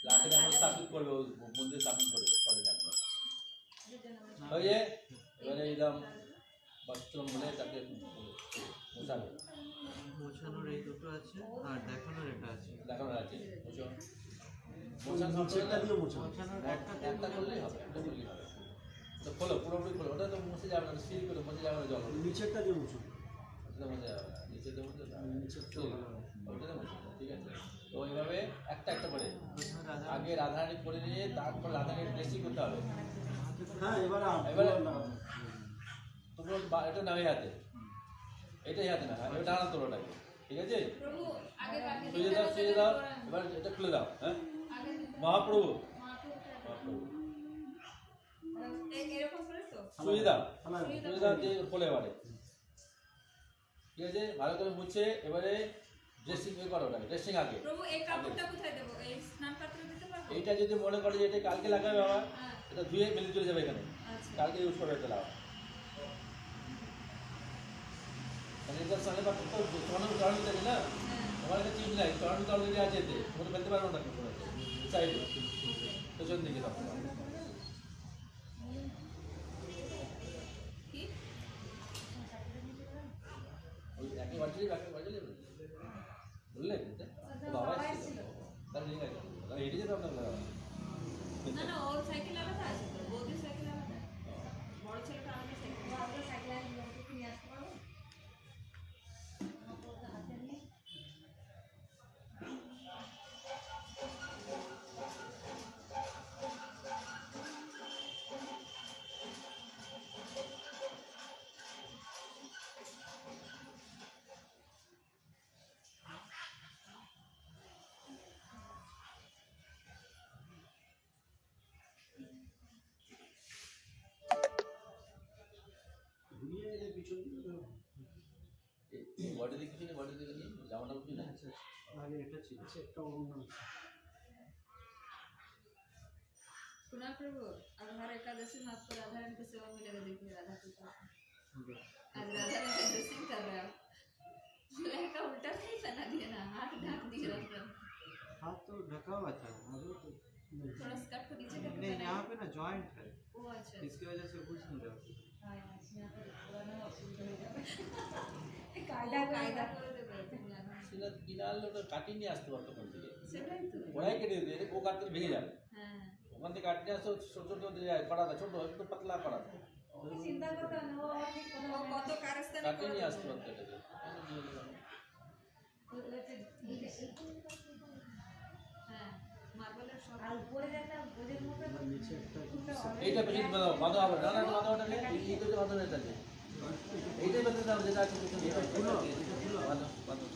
লাঠি এখন স্থাপন করবে, ওই মন্দির স্থাপন করবে, পরে জানবো। এটার জন্য আমি- ওই যে এবারে একদম বস্ত্র বলে তাকে মোছাবে, মোছানোর এই দুটো আছে আর দেখানোর এটা আছে। দেখানো আছে। মোছানো সবটা দিয়ে মোছানোর একটা করলেই হবে, একটা করলেই হবে। তো খোলো, পুরোপুরি খোলো, ওটা তো মুছে যাবে না, সিল করে মুছে যাবে না, জল হবে। নিচেরটা দিয়ে মুছুন। ওটা মুছে যাবে না, নিচেতে মুছে যাবে না। নিচেরটা ভালো হবে। ওইটাতে মুছে যাবে, ঠিক আছে? তো এইভাবে একটা একটা করে প্রথমে রাধা আগে রাধারানী করে নিয়ে তারপর রাধারানী ড্রেসিং করতে হবে। হ্যাঁ, এবারে এবারে তোমার এটা নামে হাতে, এটাই হাতে না, এবার ডানা তোলোটাকে, ঠিক আছে? প্রভু আগে কাকে সুজে দিতে দাও, হবে সুজে সেটা দাও, করেন। এবার এটা খুলে দাও। হ্যাঁ, আগে দিতে- মহাপ্রভু, মায়াপুরটা- মহাপ্রভু এরকম করে তো? সুজে দাও, আমার সুজে দাও দিয়ে খোলে এবারে, ঠিক আছে? ভালো করে মুছে এবারে ড্রেসিং করো ওটাকে, ড্রেসিং আগে। প্রভু এই কাপড়টা কোথায় দেবো? এই স্নান পাত্রে দিতে পারবো? এইটা যদি মনে করে যে এটা কালকে লাগাবে বাবা, হ্যাঁ, এটা ধুয়ে মেলে চলে যাবে এখানে, আচ্ছা। কালকে ইউজ করবে এটা লাগাও। মানে এটা সামনে পাত্র তো চড়ানো থাকে না, হ্যাঁ, আমার কাছে চিজ নাই, চড়ানো অলরেডি আছে এতে, ওটা ফেলতে পারবো না কিছু সাইডে, পেছন দিকে সব কি? ওই একই বাড়ি বাড়ি বললেন বাবা এসেছিল তাহলে ঠিক আছে, তাহলে হেঁটে যেতে আপনার না না, ওর সাইকেল আলাদা আছে তো, বৌদির সাইকেল আলাদা, বড় ছেলেটা আলাদা সাইকেল। আপনার সাইকেল আছে, লোককে নিয়ে আসতে পারবো? হাতে নিয়ে ঘুরিয়ে এলে পিছন দিকে বডি দেখি না, বডি দেখি জামাটা উঠি না। আগে এটা ছিল, একটা অন্য सुना प्रभु, अब हर एकादशी में आपको राधा रानी की सेवा मिलेगा। देखिए राधा कृष्ण आज राधा रानी की ड्रेसिंग कर रहे हो, लहंगा उल्टा नहीं पहना दिया ना, हाथ ढक दिए रखकर, हाथ तो ढका हुआ था अभी तो थोड़ा स्कर्ट को नीचे करके नहीं, पहना यहाँ पे ना जॉइंट है, ओ अच्छा इसकी वजह से कुछ नहीं रहा। कायदा कायदा করে দেবে তুমি জানো সেটা কিনাল ওটা কাটিয়ে নিয়ে আসতে পারতো ওখান থেকে, সেটাই তো ওরাই কেটে দিতে, ও কাটতে ভেঙে যাবে, হ্যাঁ ওখান থেকে কাটতে আসতে ছোট ছোট করা যায়, ছোট একটু পাতলা করা যায়, চিন্তা করতে হবে না, ও ঠিক কথা ও কত কারস্তানি কাটিয়ে করে নিয়ে দেবে। আসতে পারতো এটাকে। হ্যাঁ মার্বেলের সব আর উপরে একটা বোঝের মতো নিচে একটা এইটা বেশি বাঁধা হবে না, না বাঁধা ওটা নেই, এই তো বাঁধা নেই তাকে, এইটাই বেঁধে দাও যেটা আছে পেছনে, বাঁধো বাঁধো।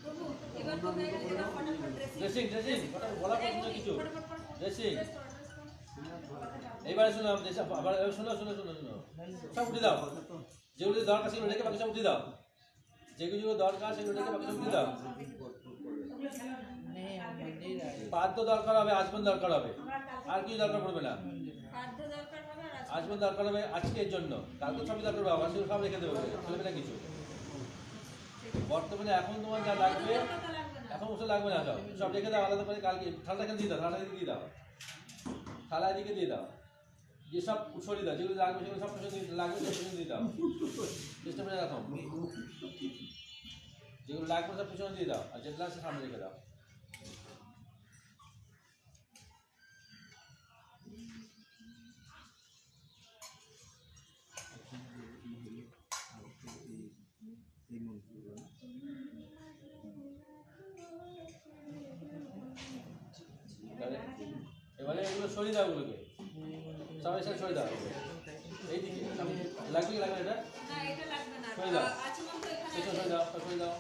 প্রভু এবার তো হয়ে গেছে, এবার ফটাফট ড্রেসিং ড্রেসিং ড্রেসিং বলা প্রশ্ন কিছু ফটাফট ড্রেসিং। ড্রেস করো এইবারে শুনো যেসব আবার শোনো শোনো শোনো শোনো সব উঠে দাও, যেগুলো দরকার সেগুলো রেখে বাকি সব উঠে দাও, যেগুলো দরকার সেগুলো রেখে বাকি সব উঠে দাও। नहीं हम मंदिर आए পাদ্য দরকার হবে, আজমন দরকার হবে, আর কিছু দরকার পড়বে না। খাদ্য দরকার হবে আর আজমন দরকার হবে আজকের জন্য, কালকে সবই দরকার হবে, সেগুলো সব রেখে দেবো, চলবে না কিছু। বর্তমানে এখন তোমার যা লাগবে, কথা লাগবে না। এখন ওসব লাগবে না, সব সব রেখে দাও আলাদা করে, কালকে ঠান্ডা এখানে দিয়ে দাও, ঠান্ডা দিয়ে দাও, থালা এদিকে দিয়ে দাও, যে সব সরিয়ে দাও, যেগুলো লাগবে সেগুলো সব লাগবে সব পিছনে দিয়ে দাও, চেষ্টা করে রাখো, যেগুলো লাগবে সব পিছনে দিয়ে দাও, আর যেগুলো আছে সামনে রেখে দাও। এবারে এগুলো সরিয়ে দাও, ওগুলোকে সবাই সাথে সরিয়ে দাও, এইদিকে লাগবে কি লাগবে এটা না এটা লাগবে না, সরিয়ে দাও, আচমন তো এখানে পেছনে আছে। সরিয়ে দাও, সরিয়ে দাও,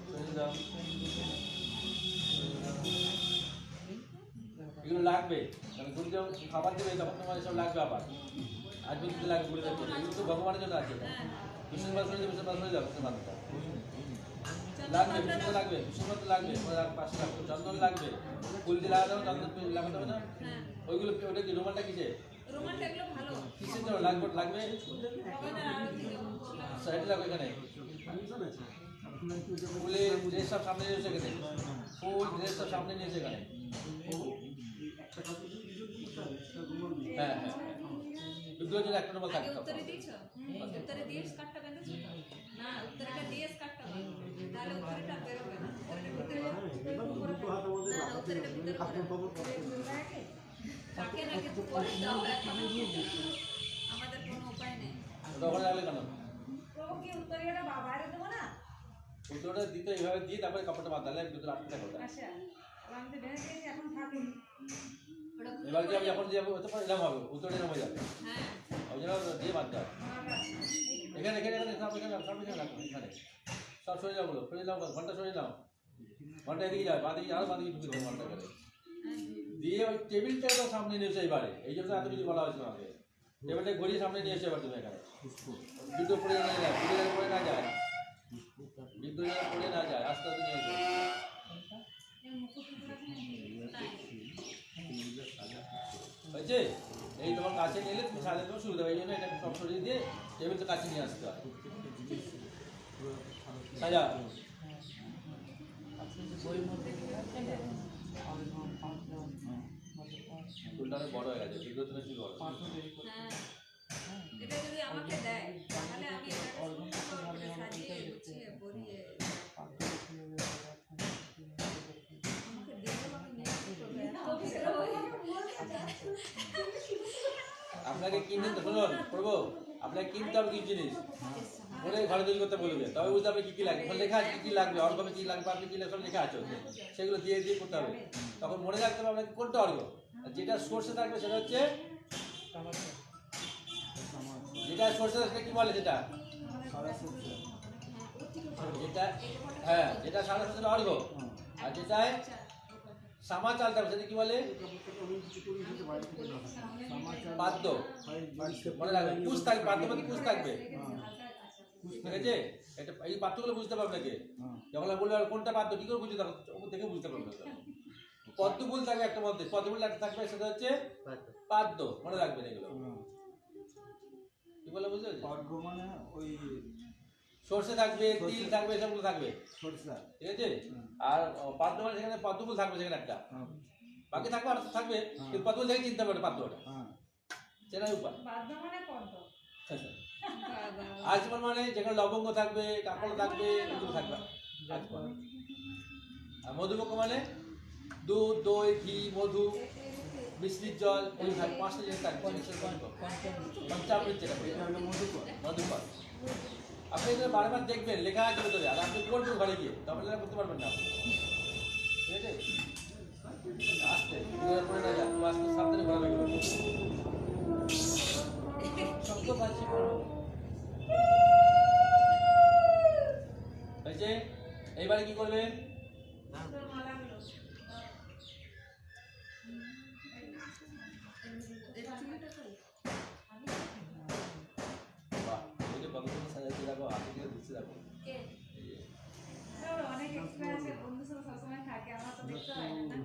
সরিয়ে দাও, এগুলো লাগবে, মানে গুলি যখন খাবার দেবে তখন তোমার সব লাগবে, আবার আজ পর্যন্ত লাগবে গুলি দেবে, এগুলো তো ভগবানের জন্য আছে, বিষ্ণু বাদ সরিয়ে বিষ্ণু বাদ সরিয়ে দাও, বিষ্ণু বাদটা লাগবে, বিষ্ণু লাগবে, বিষ্ণু বাদ লাগবে, পাশে লাগবে, চন্দন লাগবে, ফুল দিয়ে লাগাতে হবে, চন্দন লাগাতে হবে না, হ্যাঁ ওইগুলো ওটা কি রুমালটা কিসে রুমালটা এগুলো ভালো কিসের জন্য লাগবে, লাগবে হবে না, আরো দিকে বললাম। সাইডে লাগবে, এখানে ফাংশন আছে আপনার একটু যাবে ফুলে ড্রেস সব সামনে নিয়ে এসে এখানে, ফুল ড্রেস সব সামনে নিয়ে এসে এখানে, একটা কথা কি কিছু দিতে হবে সেটা রুমাল দিয়ে হ্যাঁ হ্যাঁ দুটোর জন্য একটা রুমাল আগে থাকতে উত্তরে হবে। দিয়েছো? উত্তরে দিয়ে স্কার্টটা বেঁধেছো তো? না উত্তরটা দিয়ে স্কার্টটা বাঁধো, তাহলে উত্তরটা বেরোবে না। এবার দুটো হাত আমাদের না, লাগাতে উত্তরটা হবে, ভিতরে কাপড় খবর তাকে না কিছু করে দাও এখন। আমাদের কোনো উপায় নেই। ওটা ওখানে লাগলে কেন? প্রভু কি উত্তরীয়টা বাইরে দেবো না? দুটোটা দিতে এইভাবে দিয়ে তারপরে কাপড়টা বাঁধ, তাহলে দুটো আটকে থাকবে ওটা। আচ্ছা, আর আমি তো বেঁধে দিয়েছি, এখন থাকি। ওটা খুলে এবার কি আমি পড়ে যখন যাবো হতে পারে এরকম হবে, উত্তরে এরকম হয়ে যাবে, হ্যাঁ ওই জন্য দিয়ে বাঁধতে হবে। আমার কাছে। এখানে এখানে এখানে সব এখানে সব এখানে রাখো, এখানে সব সরে যাও, বলো সরে যাও, ঘন্টা সরে যাও, ঘন্টা এদিকে যাবে, বাঁদিকে আরো বাঁদিকে ঢুকে দেবো ঘন্টা করে দিয়ে ওই টেবিলটা তো সামনে নিয়েছে এবারে, এই জন্য এত কিছু বলা হয়েছিল আমাকে, এবারে ঘড়ির সামনে নিয়ে এসে এবার তুমি এখানে বিদ্যুৎ পড়ে না যায়, বিদ্যুৎ পড়ে না যায়, বিদ্যুৎ পড়ে না যায়, আস্তে আস্তে নিয়ে এসো। হয়েছে? এই তোমার কাছে নিলে তুমি সাজাতে তোমার সুবিধা হবে, এই জন্য এটা সব সরিয়ে দিয়ে টেবিল তো কাছে নিয়ে আসতে হয়। সাজা বইয়ের মধ্যে আছে না আবেদন পাঁচজন ফুলটা অনেক বড় হয়ে গেছে, বিদ্যুৎ তুমি শুরু করো। পাঁচজন তৈরি করে হ্যাঁ এটা যদি আমাকে দেয় তাহলে আমি এটাকে সুন্দর করে সাজিয়ে গুছিয়ে পরিয়ে আমাকে দিলে আমি নিয়ে আপনাকে কিনতে তো শুনুন করবো, আপনাকে কিনতে হবে কিছু জিনিস বলে ঘরে তৈরি করতে বলবে, তবে বুঝতে হবে কী কী লাগবে, ওখানে লেখা আছে কী কী লাগবে, অর্গমে কী লাগবে, আপনি কী সব লেখা আছে ওখানে। সেগুলো দিয়ে দিয়ে করতে হবে, তখন মনে রাখতে হবে আপনাকে কোনটা অর্গ। আর যেটা সোর্সে থাকবে সেটা হচ্ছে, যেটা সোর্সে থাকবে কী বলে যেটা, যেটা হ্যাঁ যেটা সারা সেটা অর্গ, আর যেটায় সামা চাল থাকবে সেটা কী বলে পাদ্য। মনে রাখবে পুষ থাকবে, পাদ্য মানে পুষ থাকবে, ঠিক আছে? এটা এই পাত্রগুলো বুঝতে পারবে নাকি, যখন বলবে কোনটা পাত্র কী করে বুঝতে পারবে, ওপর থেকে বুঝতে পারবে। পদ্মফুল থাকবে একটা মধ্যে, পদ্মফুল একটা থাকবে সেটা হচ্ছে পাদ্য, মনে রাখবেন এগুলো। কি বলে বুঝতে পারছি? অর্ঘ মানে ওই সর্ষে থাকবে, তিল থাকবে, এসবগুলো থাকবে, সরষা। ঠিক আছে? আর পাদ্য মানে সেখানে পদ্মফুল থাকবে সেখানে একটা, বাকি থাকবে আর থাকবে, কিন্তু পদ্মফুল থেকে চিনতে পারবে পাত্রটা, চেনার উপায়। বাধ্য মানে পদ্ম। আজমল মানে যেখানে লবঙ্গ থাকবে, কাকড় থাকবে, এগুলো থাকবে আজমল। আর মধুপক্ষ মানে দুধ, দই, ঘি, মধু, মিশ্রিত জল, এগুলো থাকবে, পাঁচটা জিনিস থাকবে। পঞ্চামৃত যেটা মধুকর। আপনি এগুলো বারবার দেখবেন, লেখা আছে ভেতরে, আর আপনি করবেন ঘরে গিয়ে, তখন এটা করতে পারবেন না, ঠিক আছে? আসতে পরে না যান, আস্তে সাবধানে ঘরে গেল শক্ত পাচ্ছি বড় হয়েছে। এইবারে কি করবেন? বাহ, এই যে কতগুলো সাজাতে যাবো, হাতে গিয়ে দিচ্ছে যাবো। অনেক এক্সট্রা আছে, বন্ধু সব সবসময় থাকে, আমার তো দেখতে হয় না।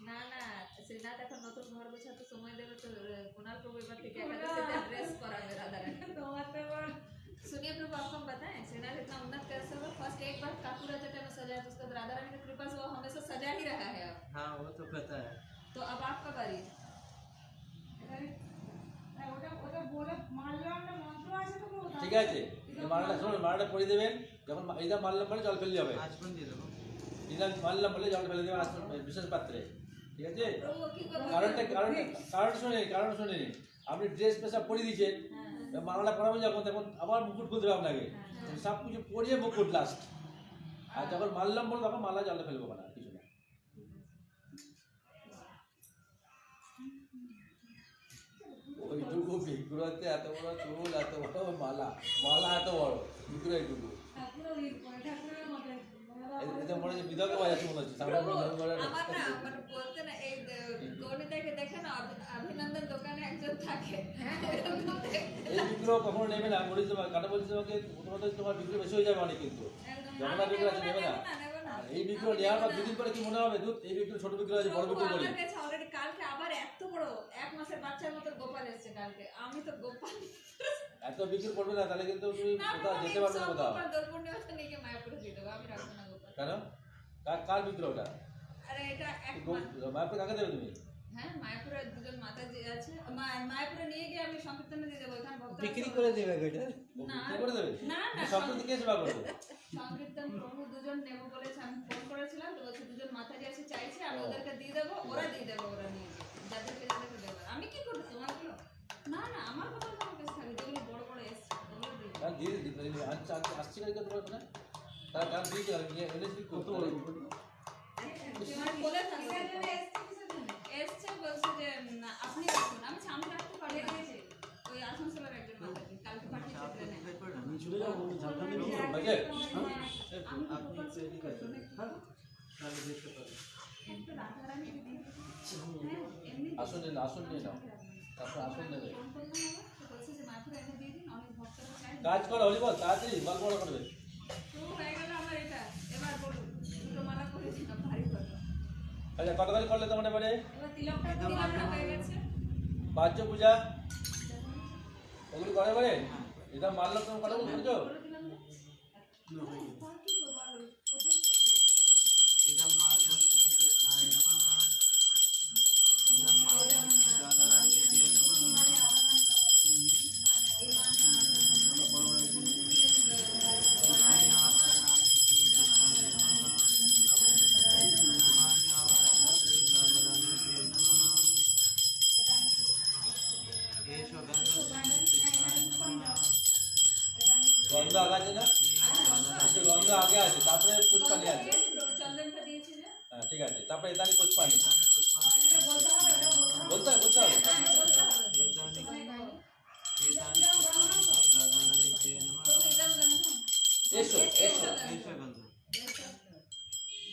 না না শ্রীনাথ এখন নতুন ঘর গোছাতে সময় দেবে তো कुणाल प्रभु एबार থেকে एकादशी ड्रेस करावे राधा रानी। তোমার তো এবার सुनिए प्रभु आपको हम बताएं श्रीनाथ इतना उन्नत कैसे हुआ। फर्स्ट एक बार काकुरा जटे में सजाया तो उसके बाद राधा रानी की कृपा से वो हमेशा सजा ही रहा है अब। हाँ वो तो पता है। तो अब आपका बारी। ওটা ওটা বলে মারলাম না, মন্ত্র আছে তো বলো। ঠিক আছে, মালাটা শুনুন, মালাটা পরে দেবেন, যখন এইটা মারলাম বলে জল ফেলে যাবে, आज बन दिए देखो। এইটা মারলাম বলে জল ফেলে দেবেন বিশেষ পাত্রে, ঠিক আছে? प्रभु की কারণ শুনে নিন, আপনি ড্রেস পেশা পরিয়ে দিয়েছেন, মালাটা পরাবেন যখন, তখন আবার মুকুট খুলতে হবে আপনাকে, সব কিছু পরিয়ে মুকুট লাস্ট, আর যখন মারলাম বলে তখন মালা জলে ফেলবো না, কিছু না। ওইটুকু বিগ্রহতে এত বড় চুল, এত বড় মালা, মালা এত বড়, বিগ্রহ এইটুকু, ঠাকুরের ওই ঠাকুরের মতো এটা মনে হচ্ছে বিধবা বাজাচ্ছে মনে হচ্ছে, সামনে प्रभु বিধবা বাজাচ্ছে। আমার না মানে বলতে না এই গণিতাকে দেখে না অভিনন্দন দোকানে একজন থাকে। এই বিগ্রহ কখনো নেবে না, বলিস কাটা বলছে তোমাকে, প্রথমত তোমার বিগ্রহ বেশি হয়ে যাবে অনেক, কিন্তু জগন্নাথ বিগ্রহ আছে নেবে না। আর এই বিগ্রহ নেওয়ার পর দুদিন পরে কি মনে হবে, দুধ এই বিগ্রহ ছোট বিগ্রহ আছে, বড় বিগ্রহ বলি। আমার কাছে অলরেডি কালকে আবার এত বড় 1 মাসের বাচ্চার মতো গোপাল এসেছে কালকে। আমি তো গোপাল এত বিক্রি করবে না, তাহলে কিন্তু তুমি না কোথাও যেতে পারবে না কোথাও। গোপাল দোল পূর্ণিমাতে নিয়ে গিয়ে মায়াপুরে দিয়ে দেবো, আমি রাখবো না গোপাল। কেন? কার বিগ্রহটা? আরে এটা এক মায়াপুর কাকে দেবে তুমি? হ্যাঁ মায়াপুরে দুজন মাতাজি আছে, মায়াপুরে নিয়ে গিয়ে আমি সংকীর্তনে দিয়ে দেবো, ওখানে ভক্ত বিক্রি করে দেবে এটা। না কি করে দেবে? না না সব থেকে সেবা করবে। সংকীর্তন প্রভু দুজন নেবো বলেছে, আমি ফোন করেছিলাম তো বলছে দুজন মাতাজি আছে চাইছে, আমি ওদেরকে দিয়ে দেবো, ওরা দিয়ে দেবো, ওরা নিয়ে যাবে যাদেরকে দেবো। আমি কি করবো তোমারগুলো? না না আমার কথা তো আমার কাছে থাকে, যেগুলো বড় বড় এসছে ওগুলো দিয়ে দেবো। আর দিয়ে দিতে আসছে গাড়ি তোমার ওখানে, তার কারণ দিয়ে এনেছি কত বড় তোমার বলে থাকবে এসছে বলছে যে আপনি রাখুন, আমি সামনে রাখতে পারি না, ওই আসানসোলের একজন মাতাজি কালকে পাঠিয়েছে ট্রেনে। আমি চলে যাবো ঝাড়খণ্ডে নিয়ে যাবো। বুঝলে? আপনি তৈরি করবেন। তাহলে দেখতে পাবেন। একটু রাধারানী দিদি হ্যাঁ এমনি আসুন নিয়ে নাও। তারপর আসন দেবে। ফোন করলাম আবার, তো বলছে যে মাথুর এনে দিয়ে দিন, অনেক ভক্তরা চাই। কাজ করো হরি বল, তাড়াতাড়ি গল্প বড় করবে। তো হয়ে গেল আমার এটা, এবার বলুন দুটো মালা করে দিলাম, ভারী কথা। আচ্ছা কতকাল করলে তোমার এবারে? এবার তিলকটা হয়ে গেছে। বাহ্য পূজা ওগুলো করে এবারে? এটা মারলো তুমি কটা করছো? বলে দিলাম যে, No, হয়ে গেছে। পরে কি করবো আর কোথায় इदं मार्गं श्रीकृष्णाय नमः इदं मार्गं राधारानीते नमः इमानि आभरणानि श्रीकृष्णाय नमः इमानि आभरणानि श्रीराधारानीते नमः एष गन्धं श्रीकृष्णाय नमः গন্ধ আগে আছে না? আচ্ছা, গন্ধ আগে আছে, তারপরে পুষ্পানি আছে। চন্দনটা দিয়েছি যে, হ্যাঁ ঠিক আছে, তারপরে এতানি পুষ্পানি एतानि पुष्पाणि বলতে হবে বলতে হবে। বলতে হবে। एतानि एतानि पुष्पाणि राधारानीते नमः এসো এসো। एष गन्धं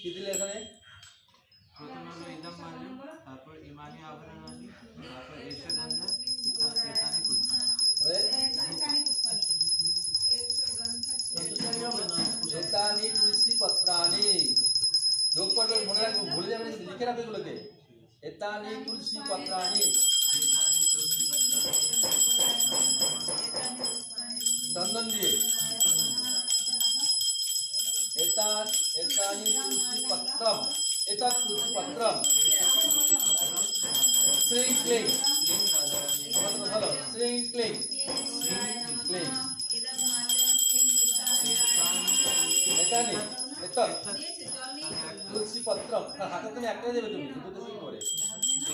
কি দিলে এখানে? প্রথম হলো ইদম মাল্যম, তারপর ইমানি আভরণানি, তারপর এষ গন্ধ, এতানি পুষ্পাণি। এতানি তুলসী পত্রানি। যোগ করবে, মনে রাখবো, ভুলে যাবে না, লিখে রাখবে এগুলোকে। এতানি তুলসী পত্রানি एतानि तुलसीपत्राणि চন্দন দিয়ে। এতাত এতানি তুলসী পত্রম, এতাত তুলসী পত্রম শ্রী ক্লিং। লিং রাধারানী আমার তো ভালো, শ্রী ক্লিং ক্লিং। এতানি এতাত তুলসী পত্রম। হাতে তুমি একটাই দেবে, তুমি দুটো কি করে?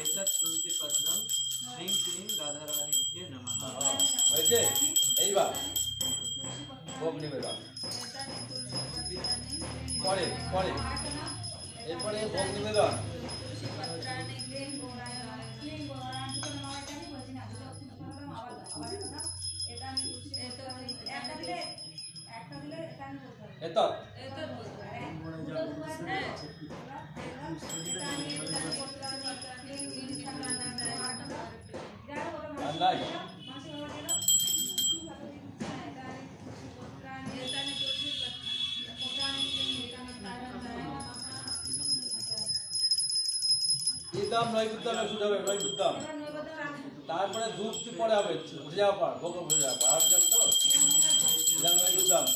एतत् तुलसीपत्रं श्रीं क्लीं राधारानीभ्ये नमः। হয়েছে? এইবার ভোগ নিবেদন পরে পরে এরপরে ভোগ নিবেদন। এত আর নাই। ইদম নৈবেদ্যম শুরু হবে, নৈবেদ্যম। তারপরে ধূপ কি পরে হবে, উঠে যাওয়ার পর, ভোগ উঠে যাওয়ার পর। আর যাবে তো ইদম নৈবেদ্যম।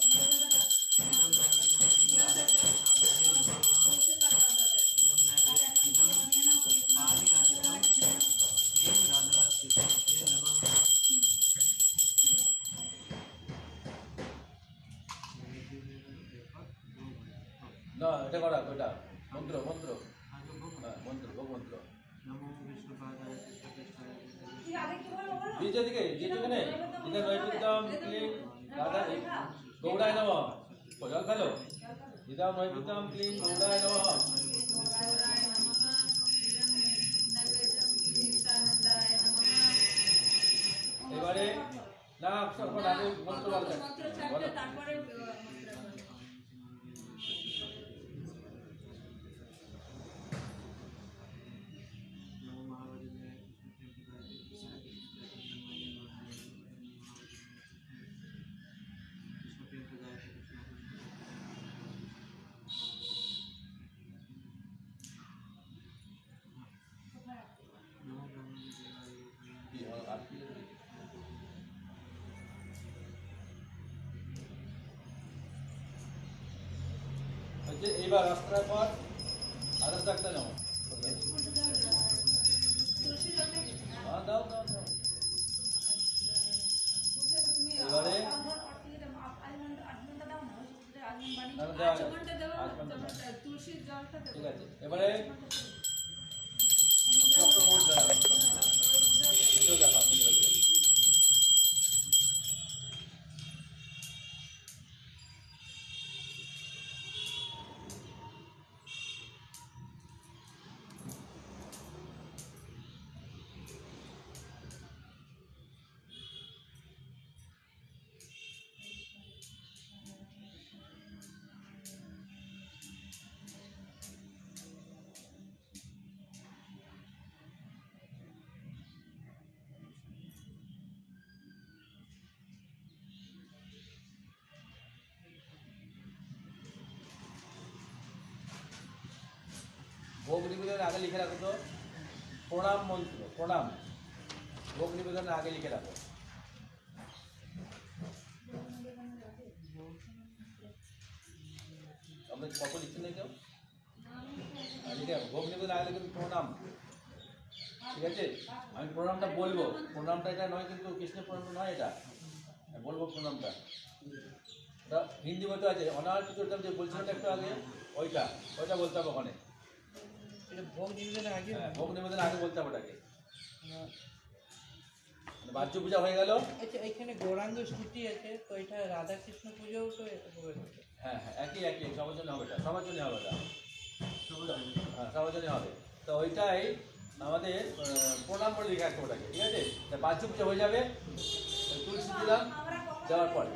না এটা করা, ওইটা মন্ত্র মন্ত্র। হ্যাঁ মন্ত্র, ভোগ মন্ত্র। नमो विष्णुपादाय कृष्णकृष्णाय দ্বিতীয় দিকে যেখানে ইদম নৈবেদ্যম ক্লিং রাধা গৌড়ায় নমঃ। জল খেলো। ইদম নৈবেদ্যম ক্লিং গৌড়ায় নমঃ। এবারে না তখন আগে মন্ত্র বলতে বলো। তারপরে नमो महावज्राय कृष्णप्रियंकाय कृष्णप्रियंकाय नमो ब्रह्मदेवाय কি হয় আর কি? হচ্ছে এইবার রাস্তার পর আধার কার্ডটা নাও। হ্যাঁ দাও দাও দাও। এবারে না, দেওয়া যাবে। আচমনটা দেবো, আচমনটা না। তুলসীর জলটা ঠিক দেবো। আছে, এবারে চক্রমুদ্রা এটাও দেখা, ঠিক আছে। ভোগ নিবেদনের আগে লিখে রাখো তো প্রণাম মন্ত্র, প্রণাম ভোগ নিবেদনের আগে লিখে রাখো। আপনার কত লিখছেন না কেউ? লিখে রাখো ভোগ নিবেদনের আগে লিখে প্রণাম, ঠিক আছে? আমি প্রণামটা বলবো, প্রণামটা এটা নয় কিন্তু কৃষ্ণের প্রণামটা নয়, এটা আমি বলবো প্রণামটা। এটা হিন্দি বলতে আছে অনার কিছু যে বলছিলাম একটু আগে, ওইটা ওইটা বলতে হবে ওখানে। এটা ভোগ নিবেদনের আগে হ্যাঁ ভোগ নিবেদনের আগে বলতে হবে ওটাকে। বাহ্য পূজা হয়ে গেল। আচ্ছা, এখানে গৌরাঙ্গ স্তুতি আছে, তো এটা রাধা কৃষ্ণ পুজোও তো হবে। হ্যাঁ হ্যাঁ একই একই সবার জন্য হবে, এটা সবার জন্য হবে, এটা হ্যাঁ সবার জন্য হবে। তো ওইটাই আমাদের প্রণাম করে লিখে রাখতে ওটাকে, ঠিক আছে? তা বাহ্য পূজা হয়ে যাবে, তুলসী দিলাম দেওয়ার পরে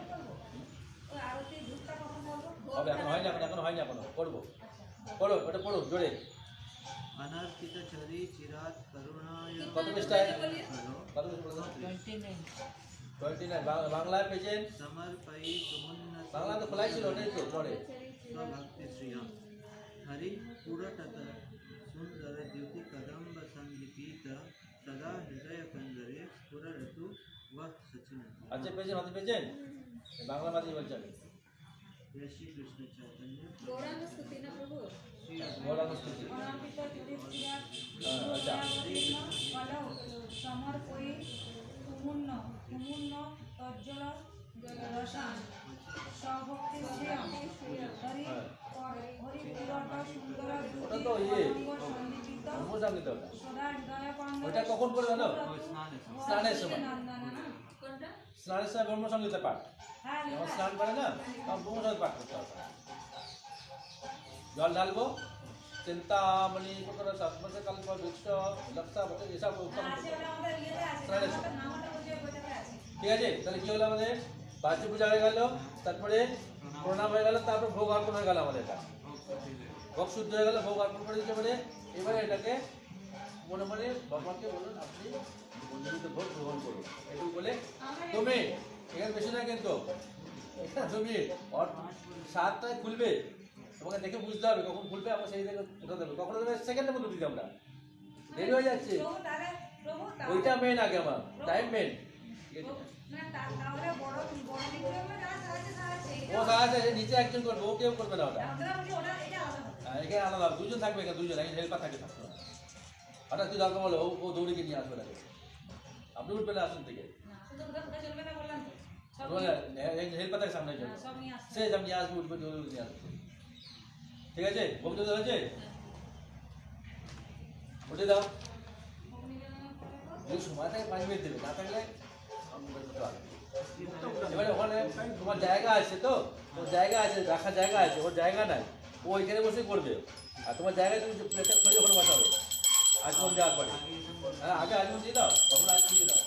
ওই আরতি ধূপটা কখন বলবো? হবে। এখন হয়নি, এখন হয়নি, এখনো করবো। পড়ো ওটা পড়ো জোরে। अनर्पित चरी चिरात करुणाय কত পৃষ্ঠায়? करो কত পৃষ্ঠা বলো? 29 29 বাংলায় পেয়েছেন? समर्पयि तुमुन्नत বাংলা তো খোলাই ছিল, ওটাই তো পড়ে। स्वभक्ति श्रियं हरि पुरतत सुंदर द्युति कदम्ब संदीपित सदा हृदय कंदरे स्फुरतु वह सचिन। আচ্ছা পেয়েছেন, হাতে পেয়েছেন? বাংলা মাঝে বলছি আমি। जय श्री कृष्ण चैतन्य गौरांग स्तुति ना प्रभु श्री গৌরাঙ্গ স্তুতি। অনাপিত যুধিষ্ঠিরা আচ্ছা বলো সমর্পয়ি তুমুন্ন তজ্জল রসান স্বভক্তি শ্রিয়ম হরি হরিপুরত সুন্দর ওটা তো ইয়ে সন্দিপিত ব্রহ্মসঙ্গীত ওটা। সদা হৃদয় ওটা কখন করে জানো? স্নানের সময়। कोणता স্নানের সময় ব্রহ্মসঙ্গীতে পাঠ। হ্যাঁ যখন স্নান করে না তখন ব্রহ্মসঙ্গীত পাঠ করতে হবে। জল ঢালবো, চিন্তামণি পুত্র সর্বস্ব কল্প বৃক্ষ লক্ষা বছর এসব উত্তম। আছে ওটা আমাদের ইয়েতে আছে স্নানের সময়। আমাদের নামটা বুঝে বইটাতে আছে ঠিক আছে? তাহলে কি হলো আমাদের? বাহ্য পূজা হয়ে গেল, তারপরে প্রণাম হয়ে গেল, তারপর ভোগ অর্পণ হয়ে গেল আমাদের। এটা ভোগ শুদ্ধ হয়ে গেল, ভোগ অর্পণ করে দিতে পারে। এবারে এটাকে মনে মনে বাবাকে বলুন আপনি বন্ধুত্ব ভোগ গ্রহণ করুন, একটু বলে তুমি এখানে বেশি না কিন্তু তুমি সাতটায় খুলবে, তোমাকে দেখে বুঝতে হবে কখন খুলবে, আমরা সেই দেখে উঠে দেবে। কখনো দেবে সেকেন্ডের মধ্যে দিতে আমরা দেরি হয়ে যাচ্ছে, প্রভু তাহলে প্রভু ওইটা মেন আগে আমার টাইম মেন। না তাহলে বড় বড় দিকগুলো আমরা যারা সাহায্য ও সাহায্য নিচে একজন করবে, ও কেউ করবে না ওটা। আমরা বলি ওটা এটা আলাদা হবে এখানে আলাদা দুজন থাকবে, এখানে দুজন এখানে হেল্পার থাকে থাকতে হবে। হঠাৎ তুই দরকার বলো ও দৌড়ে নিয়ে আসবে তাকে, আপনি উঠবেন না আসুন থেকে, না শুধু কোথা চলবে না বললাম তো সব হেল্পার থাকে সামনে জন্য, সব নিয়ে আসতে সে যেমন নিয়ে আসবে উঠবে দৌড়ে নিয়ে আসবে। ঠিক আছে? বক্তব্য হয়েছে? উঠে দাও। যদি সময় থাকে 5 মিনিট দেবে, না থাকলে এবারে ওখানে তোমার জায়গা আছে, তো ওর জায়গা আছে, রাখার জায়গা আছে, ওর জায়গা নাই, ও ওইখানে বসে করবে। আর তোমার জায়গায় তুমি প্লেটটা সরিয়ে ওখানে বসাবে আজমন দেওয়ার পরে। হ্যাঁ আগে আজমন দিয়ে দাও, তখন আজমন দিয়ে দাও।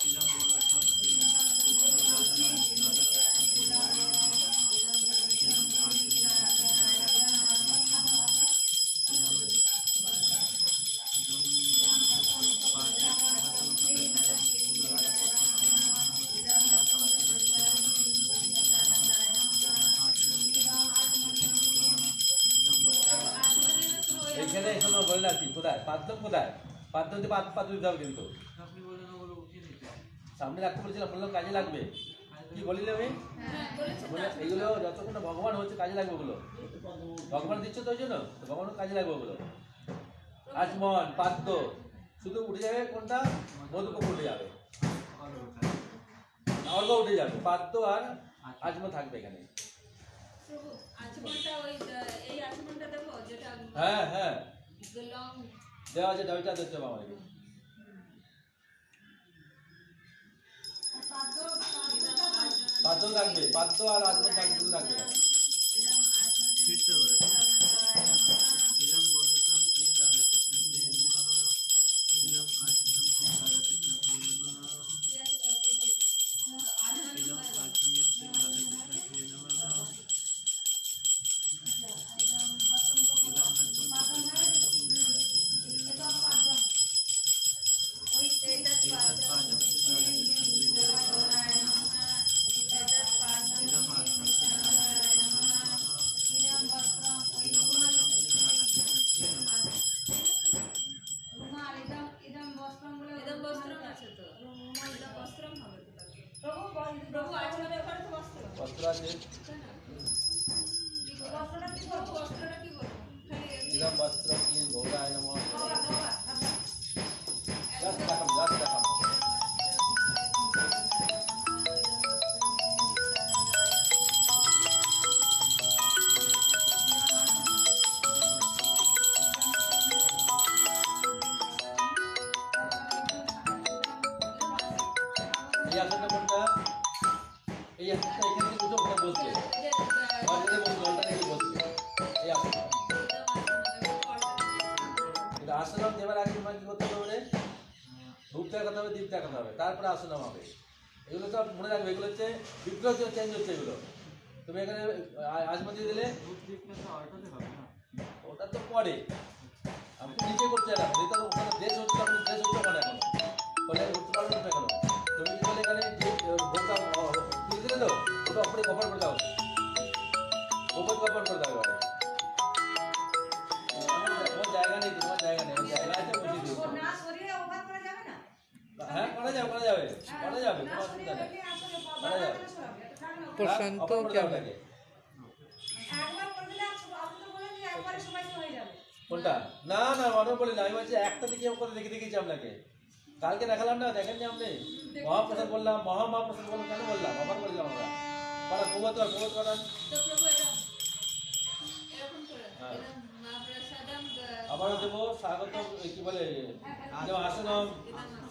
এইখানে এখনো বলে রাখছি কোথায় পাদ্যম, কোথায় পাদ্যম দিয়ে পাত দিতে হবে কিন্তু আপনি বলেন ওগুলো উঠিয়ে নিতে সামনে রাখতে বলেছিলাম, বললাম কাজে লাগবে। কি বলিলে আমি হ্যাঁ বলেছেন বলে এইগুলো যতক্ষণ না ভগবান হচ্ছে কাজে লাগবে ওগুলো, ভগবান দিচ্ছ তো ওই জন্য তো ভগবান কাজে লাগবে ওগুলো। আচমন পাদ্য শুধু উঠে যাবে, কোনটা মধুকপ উঠে যাবে, অর্ঘ উঠে যাবে, পাদ্য আর আচমন থাকবে এখানে। প্রভু আচমনটা ওই এই আচমনটা দেবো যেটা হ্যাঁ হ্যাঁ লং দেওয়া আছে, ওইটা দিতে হবে আমাকে। পাদ্য থাকবে, পাদ্য আর আচমন থাকবে, দুটো থাকবে। फिर से बोले इदम गोविंदम श्री राधा कृष्ण जी नमः इदम आत्मनियम श्री राधा कृष्ण जी नमः इदम आत्मनियम श्री राधा कृष्ण जी नमः इदम हस्तम श्री राधा कृष्ण जी नमः एतत् पादम श्री राधा कृष्ण जी नमः इदम आत्मनियम श्री राधा कृष्ण जी नमः আছে কি করবো? বস্ত্রটা কি করবো? খালি এমনি ইদম বস্ত্র কি গৌরায় নমঃ বাবা বাবা বাবা জাস্ট দেখাম এই আসনটা কোনটা এই আসনটা এখান থেকে উঠে ওখানে বসবে মাঝে বসবে জলটা রেখে বসবে এই আসনটা এটা আসনম দেবার আগে তোমার কি করতে হবে ধূপ দেখাতে হবে দীপ দেখাতে হবে তারপরে আসনম হবে এগুলো সব মনে রাখবে এগুলো হচ্ছে বিগ্রহ চেঞ্জ হচ্ছে এগুলো তুমি এখানে আজমতি দিলে ধূপ দীপটা তো অল্পতে হবে না। ওটা তো পরে আমি তো নিচে করতে না যেটা ওখানে দেশ হচ্ছে আপনি দেশ হচ্ছে ওখানে এখন ওখানে উঠতে পারবেন না কেন তুমি কি বলে এখানে ভোগটা তুলে দিলে তো ওটা অপরে কভার করে দাও ওপর কভার করে দাও এবারে তোমার জায়গা নেই তোমার জায়গা নেই ওর জায়গা আছে বুঝিয়ে দিও না শরীরে ওভার করা যাবে না হ্যাঁ করা যাবে কোনো অসুবিধা নেই করা যাবে প্রশান্ত অপর করে দাও কেমন? ওটাকে একবার করে দিলে আপনি তো বলেন যে একবারে সবাই হয়ে যাবে কোনটা না না মনে বলি না আমি বলছি একটা দিকে করে দেখে দেখেছি আপনাকে কালকে দেখালাম না দেখেননি আপনি মহাপ্রসাদ বললাম মহাপ্রসাদ বললাম কেন বললাম আবার বললাম আমরা করা প্রবোধ করান তো প্রভু এরকম করে হ্যাঁ। এরকম মহাপ্রসাদম আবারও দেবো স্বাগত কি বলে যেমন আসনম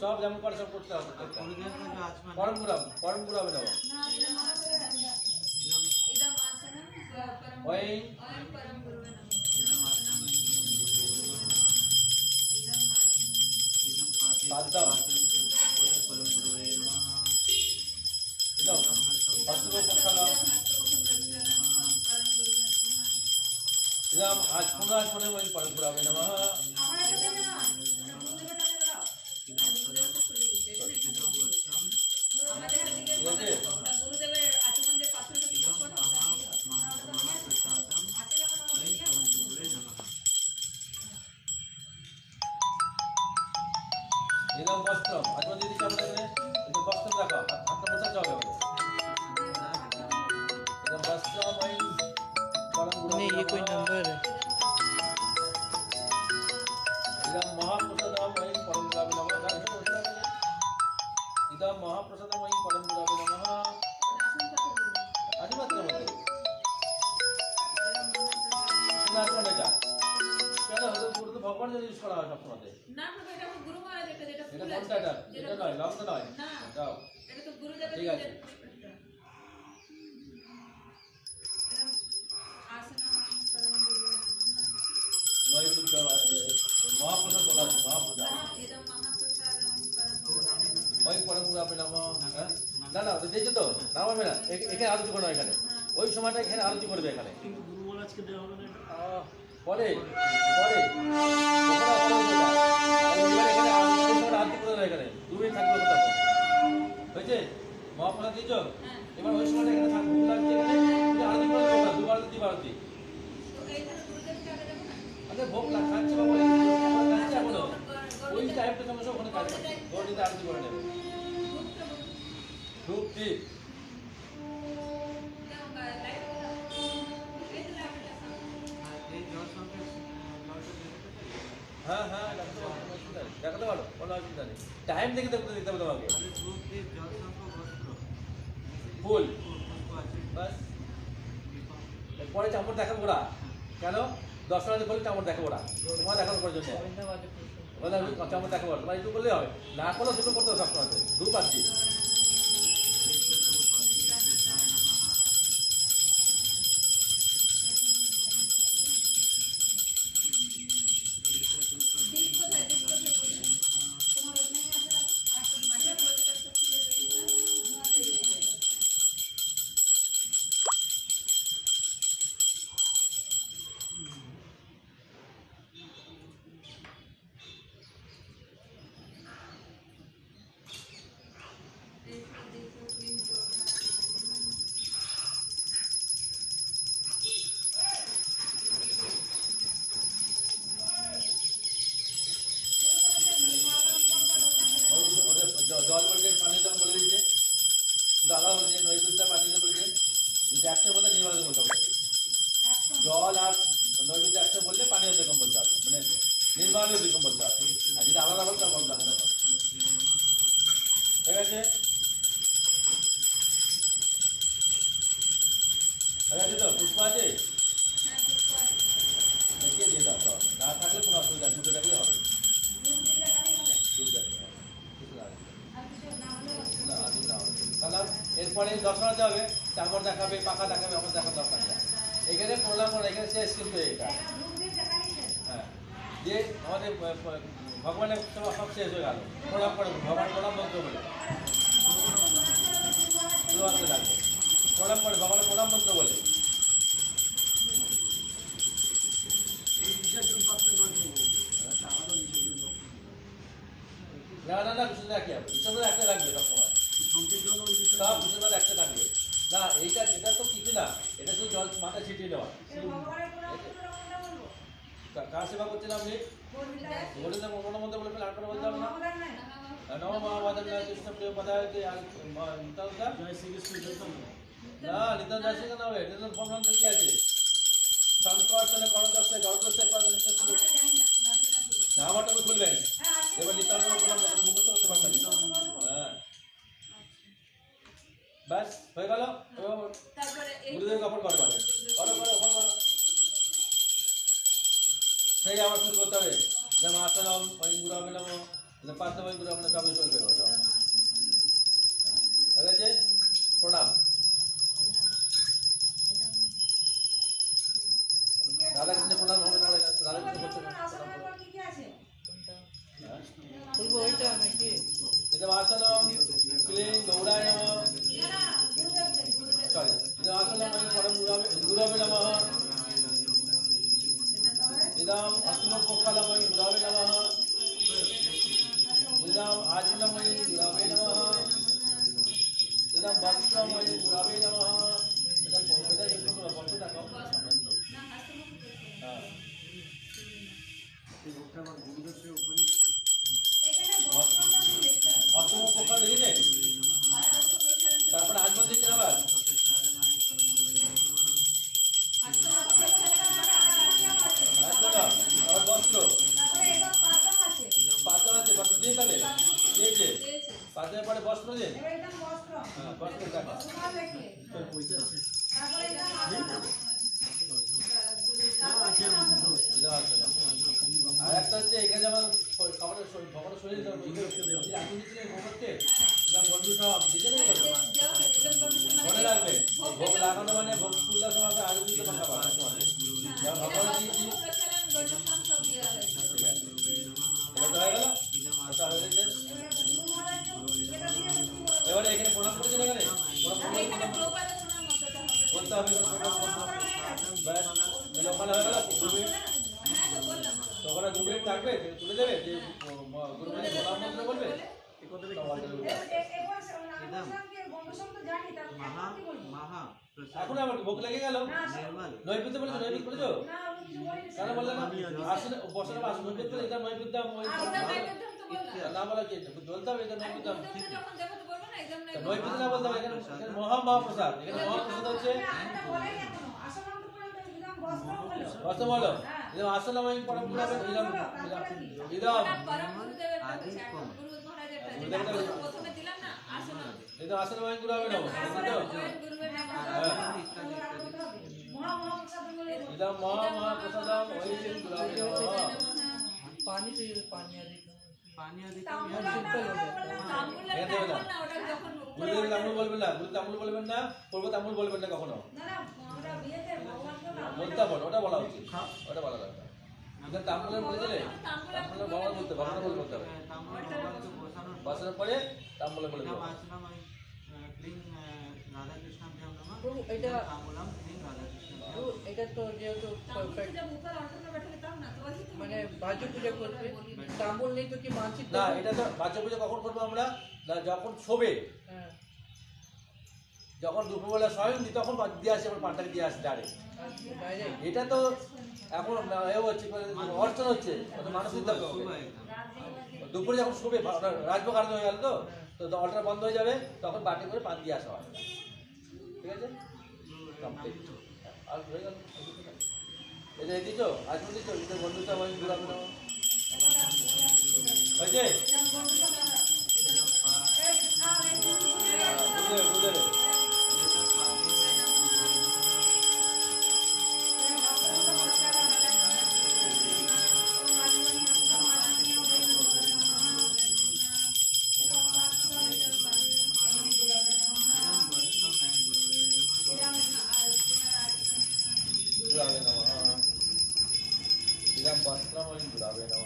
সব যেমন করে সব করতে হবে আর গুরুদেব का जो आचमन পরম গুড়া হবে নেবো इदम आसनम परम ওই और परम गुरुवे नमः एकदम आचमन इदम एकदम साधम। परम गुरुवे नमः একদম হস্তক পক্ষালাম परम गुरुवे नमः একদম আজ পুনরাজ মনে ওই পরম গুড়া হবে নেবো আমার কাছে দেবে না গুরুদেবের কাছে দাও আমাদের হাতে ঠিক আছে গুরুদেবের আচমনের পাথরটা কি করতে হবে महाप्रसादम वै परम गुरुवे नमः একদম বস্ত্র আজ দিদি কেমন লাগবে একদম বস্ত্র দেখো হাতটা মোছাতে হবে আমাদের একদম বস্ত্র ওই পরম গুড়া नहीं ये कोई नंबर है ইদম মহাপ্রসাদম ওই পরম গুড়াবে নমঃ ইদম মহাপ্রসাদম ওই পরম গুড়াবে নমঃ আদিমাত্র মধ্যে শোনার কোন এটা কেন হয়তো পুরো তো ভগবান যদি ইউজ করা হয় সবসময় না প্রভু এটা গুরু মহারাজ যেটা এটা ফুল কোনটা আছে এটা এটা নয় লম্বা নয় না যাও এটা তো গুরুদেবের ঠিক আছে। आसनम परम गुरुवे नमः নয় কিন্তু মহাপ্রসাদ বলা আছে মহাপ্রসাদ इदम महाप्रसादम परम गुरुवे नमः ওই পরম গুড়াবে নমঃ হ্যাঁ না না ওটা দিয়েছো তো না পারবে না এখানে আরতি করো এখানে ওই সময়টা এখানে আরতি করবে এখানে কিন্তু গুরু মহারাজকে দেওয়া হবে না এটা। পরে পরে ওখানে আবার ওইটা। আর এবার এখানে ওই সময়টা আরতি করে দেবে এখানে 2 মিনিট থাকবে ওটা হয়েছে মহাপ্রসাদ দিয়েছো এবার ওই সময়টা এখানে থাকবে ভোগ লাগছে এখানে তুমি আরতি করে দেবে দুবার আরতি তিনবার আরতি তো এইখানে গুরুদেবকে আগে দেবো না আরে ভোগ খাচ্ছে বাবা খাচ্ছে এখনো ওই টাইমটা সমস্যা ওখানে কাজ করছে গৌরীতে আরতি করে নেবে ধূপ দীপ এই জল সঙ্গে জলটা দেবে তো হ্যাঁ হ্যাঁ দেখাতে পারো কোনো অসুবিধা নেই টাইম দেখে দেখতে দিতে হবে তোমাকে আরে ধূপ দীপ জল সঙ্গ বস্ত্র ফুল পুষ্প আছে বাস পরে চামড় দেখাবো ওরা কেন দর্শনার্থী বলে চামড় দেখাবো ওরা তোমার দেখানোর প্রয়োজন নেই गोविंदा वाले पुष्प বলে আমি চামড় দেখাবো তোমার একটু করলেই হবে না করলেও দুটো করতে হবে সবসময় ধূপ আসছি বলতে হবে। জল আর নৈবেদ্য একসাথে বললে পানীয় দিকম বলতে হবে, মানে নির্মাণীয় দিকম বলতে হবে। আর যদি আলাদা বলতে বলতে হবে। ঠিক আছে, ঠিক আছে তো? পুষ্প আছে? দেখিয়ে দিয়ে দাও। না থাকলে কোনো অসুবিধা, দুটো থাকলে হবে। তাহলে এরপরে দর্শনাতে হবে, চামড় দেখাবে, পাখা দেখাবে, আমার দেখার দরকার নেই। এখানে প্রণাম করে, এখানে শেষ কিন্তু এটা। হ্যাঁ, যে আমাদের ভগবানের সব শেষ হয়ে গেল, প্রণাম করে ভগবান প্রণাম মন্ত্র বলে লাগবে, প্রণাম করে ভগবানের প্রণাম মন্ত্র বলে। না না না, বিষ্ণু রাখি হবে, বিষ্ণু একটা রাখবে সবসময়, সব বিষ্ণু একটা থাকবে। না এইটা, এটা তো কিছু না, এটা শুধু জল মাথায় ছিটিয়ে দেওয়া। কার সেবা করছেন আপনি? বলে দেবো কোনো মধ্যে বলবেন, আর কোনো বলতে হবে না। নম মহাবাদন কৃষ্ণ প্রিয় পদায় না নিতন জয় শ্রী হবে, নিতন ফর্ম কি আছে? সংকর্ষণে করদর্শে গর্দর্শে না, আমারটা খুলবেন এবার নিতান্ত মুখস্থ করতে পারবেন। হ্যাঁ, ব্যাস হয়ে গেল। গুরুদেব কাপড় করে পাবে, করো করো করো করো। সেই আবার শুরু করতে হবে, যেমন আসলাম ওই গুরু হবে নাম, পাঁচটা ওই গুরু হবে না, সব চলবে। ঠিক আছে, প্রণাম। রাধাকৃষ্ণ প্রণাম হবে, রাধাকৃষ্ণ বলবো ওইটা নাকি? এটা আসলাম ক্লিং গৌরায় নমঃ, সরি এটা আসলাম পরম গুরবে নমঃ, ইদম অস্মপক্ষালময়ি গুরবে নমঃ, ইদম আজনময়ি গুরবে নমঃ, ইদম বস্ত্রময়ি গুরবে নমঃ। এটা এটা একটু বস্ত্র দেখাও। হ্যাঁ, অষ্টম প্রকার দেখেছেন, তারপরে আজমন দিচ্ছেন আবার। আবার বস্ত্র পাঁচজন আছে, বস্ত্র দিয়ে তাহলে দিয়েছে, পাঁচজনের পরে বস্ত্র দিন। হ্যাঁ, বস্ত্র দেখা আর একটা হচ্ছে এখানে যেমন খাবারের ভগবানের শরীর মনে রাখবেন, ভোগ লাগানো মানে ভোগ তুলার সময় আলু দিতে পারবে। ভগবান দিয়েছি ওটা হয়ে গেল, ওটা হয়ে গেছে। এবারে এখানে প্রণাম করেছেন, এখানে বলতে হবে ওখানে হয়ে গেল। ওখানে 2 মিনিট থাকবে, তুলে দেবে যে গুরুদেব প্রণাম মন্ত্র বলবে। এখন আবার ভোগ লেগে গেল, নৈবেদ্য বলেছো, নৈবেদ্য বলেছো কেন বললে না? আসলে বসানো আসলে নৈবেদ্য, এটা নৈবেদ্য না বলা কি বলতে হবে, এটা নৈবেদ্য। নৈবেদ্য না বলতে হবে, এখানে মহাপ্রসাদ। এখানে মহাপ্রসাদ হচ্ছে বস্ত্র বলো, আসলাম পরম গুরবে ইদম ইদম এটা আসলাম গুরবে নাও, ইদম মহাপ্রসাদম ওই গুরবে নাও। पानी चाहिए, पानी आदि पानी आदि গুরুদেব তামুল বলবেন না, গুরু তামুল বলবেন না, পূর্ব তামুল বলবেন না কখনো। বলতে হবে, ওটা বলা উচিত, ওটা বলা দরকার। তামুলের বলে দিলে তামুলের ভগবান বলতে ভগবান বলতে হবে, বসানোর পরে তামুলে বলে দেবো। এটা তো যেহেতু মানে বাহ্য পূজা করবে, তাম্বুল নেই তো কি মানসিক না, এটা তো বাহ্য পূজা কখন করবো আমরা? না, যখন শোবে, যখন দুপুরবেলা স্বয়ং তখন দিয়ে আসে, আমার পানটাকে দিয়ে আসে ডাইরেক্ট। এটা তো এখন হচ্ছে অর্চন হচ্ছে, মানুষ দিতে হবে। দুপুরে যখন শোবে, রাজভোগ আরম্ভ হয়ে গেল তো অলটা বন্ধ হয়ে যাবে, তখন বাটি করে পান দিয়ে আসা হয়। ঠিক আছে, কমপ্লিট। আর হয়ে গেল এটা দিছো আজ দিছো এটা বন্ধুটা ওই ঘুরাবে না হয়েছে বুঝে ঘুরাবে না ইরাম বস্ত্রম ওই ঘুরাবে না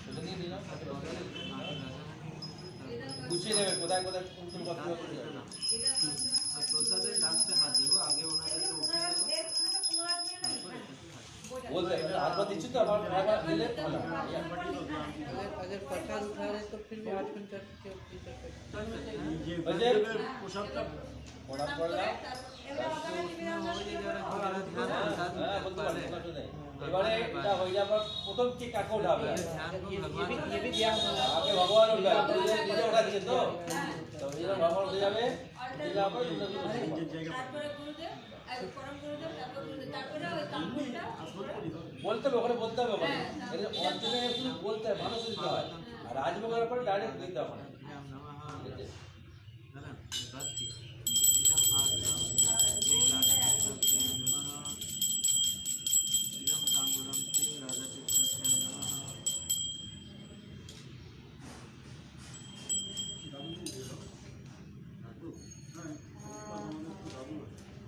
ওটা নিয়ে দিলাম গুছিয়ে নেবে কোথায় কোথায় কোন কোন কথা করতে যাবে আর প্রসাদের লাস্টে হাত দেবো আগে ওনাদেরকে উঠিয়ে দেবো তারপর বলতে হাত পা দিচ্ছি তো আবার আবার দিলে ভালো अगर प्रसाद उठा रहे तो फिर भी 8 घंटा के বলছে পোশাকটা প্রণাম করলাম হ্যাঁ বলতে পারছি এবারে এটা হয়ে যাবার প্রথম কি কাকে উঠাবে ये भी ध्यान होगा আগে ভগবান উঠবে নিজে উঠাচ্ছে তো তো এটা ভগবান উঠে যাবে উঠে যাওয়ার পর নিজের জায়গা তারপরে গুরুদেব পরম গুরুদেব তারপর গুরুদেব তারপরে ওই কাপড়টা বলতে হবে ওখানে বলতে হবে ওখানে এটা অঞ্চলে একটু বলতে হয় মানুষ দিতে হয় আর রাজভোগের পরে ডাইরেক্ট দিতে হবে না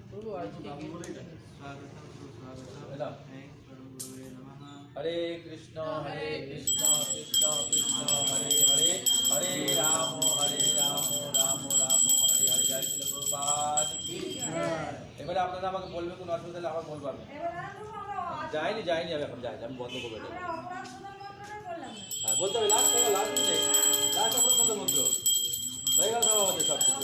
प्रभु आज के এটা हरे कृष्ण कृष्ण कृष्ण हरे हरे हरे राम राम राम हरे हरे जय श्री प्रभुपाद की এবারে আপনারা আমাকে বলবেন কোন অসুবিধা হলে আমার বলবেন যাইনি যাইনি আমি এখন যাই আমি বন্ধ করে দেবো হ্যাঁ বলতে হবে লাস্ট অপরাধ শোধন মন্ত্র হয়ে গেল সব আমাদের সব কিছু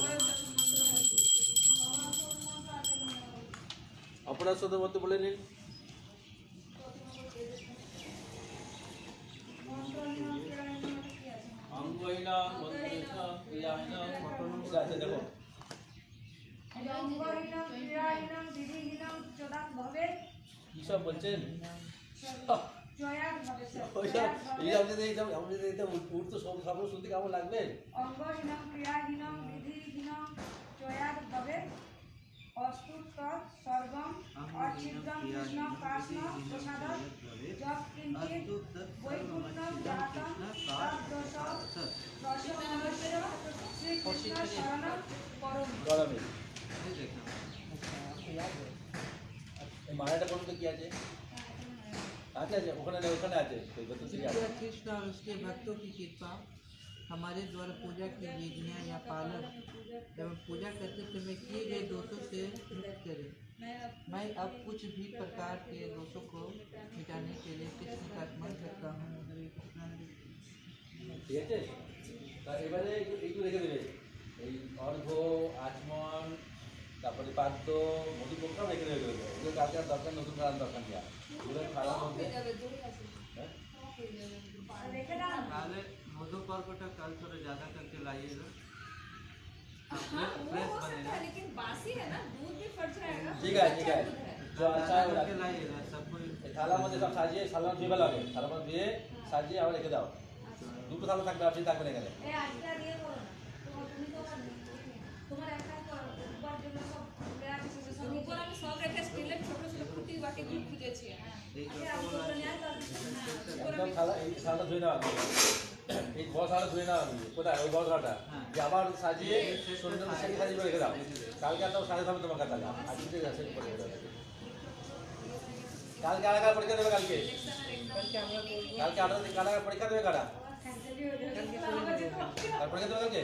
অপরাধ শোধন মন্ত্র বলে নিন অঙ্গহীনা মন্ত্রেশা ক্রিয়াহীনা এটা আছে দেখো কি সব বলছেন উঠতো সব খবর শুনতে কেমন লাগবে অঙ্গহীনম ক্রিয়াহীনম বিধিহীনম চয়াদ ভবে অস্তুত সর্বম অচ্ছিদ্রম কৃষ্ণ কাষ্ণ প্রসাদ যৎ কিঞ্চিৎ বৈকুণ্ঠম জাতম তদ্দোষ রসমনস্য শ্রীকৃষ্ণ শরণম পরম গরমে এই মারাটা বলতে কি আছে আচ্ছা আচ্ছা ওখানে ওখানে আছে कृष्ण और उसके भक्तों की कृपा हमारे द्वारा पूजा की विधियाँ या पालन एवं पूजा करते समय किए गए दोषों से मुक्त करें मैं अब कुछ भी प्रकार के दोषों को मिटाने के लिए कृष्ण का स्मरण करता हूँ ঠিক আছে তা এবারে একটু রেখে দেবে এই অর্ঘ আচমন তারপরে পাদ্য মধুপক্ষাও রেখে দেবে ওগুলো কালকে আর দরকার নতুন খাওয়ার দরকার নেই ওগুলো খাওয়ার মধ্যে হ্যাঁ রেখে দাও पहले मधु पर्वटा कल थोड़ा ज़्यादा करके लाइएगा हाँ वो हो सकता है लेकिन बासी है ना दूध भी फट जाएगा ঠিক আছে ঠিক আছে जो अच्छा है वो करके रख- लाइएगा सबको এই থালার মধ্যে সব সাজিয়ে থালা ধুয়ে ফেলা হবে থালার মধ্যে ধুয়ে সাজিয়ে আবার রেখে দাও দুটো থালা থাকবে আপনি থাকবেন এখানে এই আজকে আর ইয়ে করো না তুমি তো তোমার একটা উপর জন্য সব প্রেয়ার বিশেষ সব ऊपर আমি সব রেখে স্টিলের ছোট ছোট ফুটি বাটি গুলো খুঁজেছি হ্যাঁ एक আমি তো নিয়ে একদম থালা এই থালা ধুয়ে নেওয়া হবে এই বড় থালা ধুয়ে নেওয়া হবে কোথায় ওই বড় থালাটা যে আবার সাজিয়ে সুন্দর সাজিয়ে সাজিয়ে করে রেখে দাও কালকে আর সাড়ে সামনে তোমার কাছে আজকে আছে কালকে আর কার পরীক্ষা দেবে কালকে কালকে 8 দিন কারা পরীক্ষা দেবে কারা তার পরীক্ষা দেবে কালকে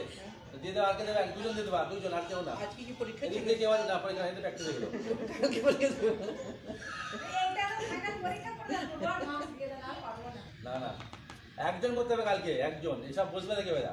দিয়ে দেবে আজকে দেবে দুজন দিয়ে দেবে দুজন আর কেউ না आज की परीक्षा এদিক থেকে কেউ না পরীক্ষা এটা প্র্যাকটিস হয়ে গেল এইটা তো ফাইনাল পরীক্ষা করে দাও বড় মাস দিয়ে দাও আর পারবো না না না একজন করতে হবে কালকে একজন এসব বসবে দেখে বেড়া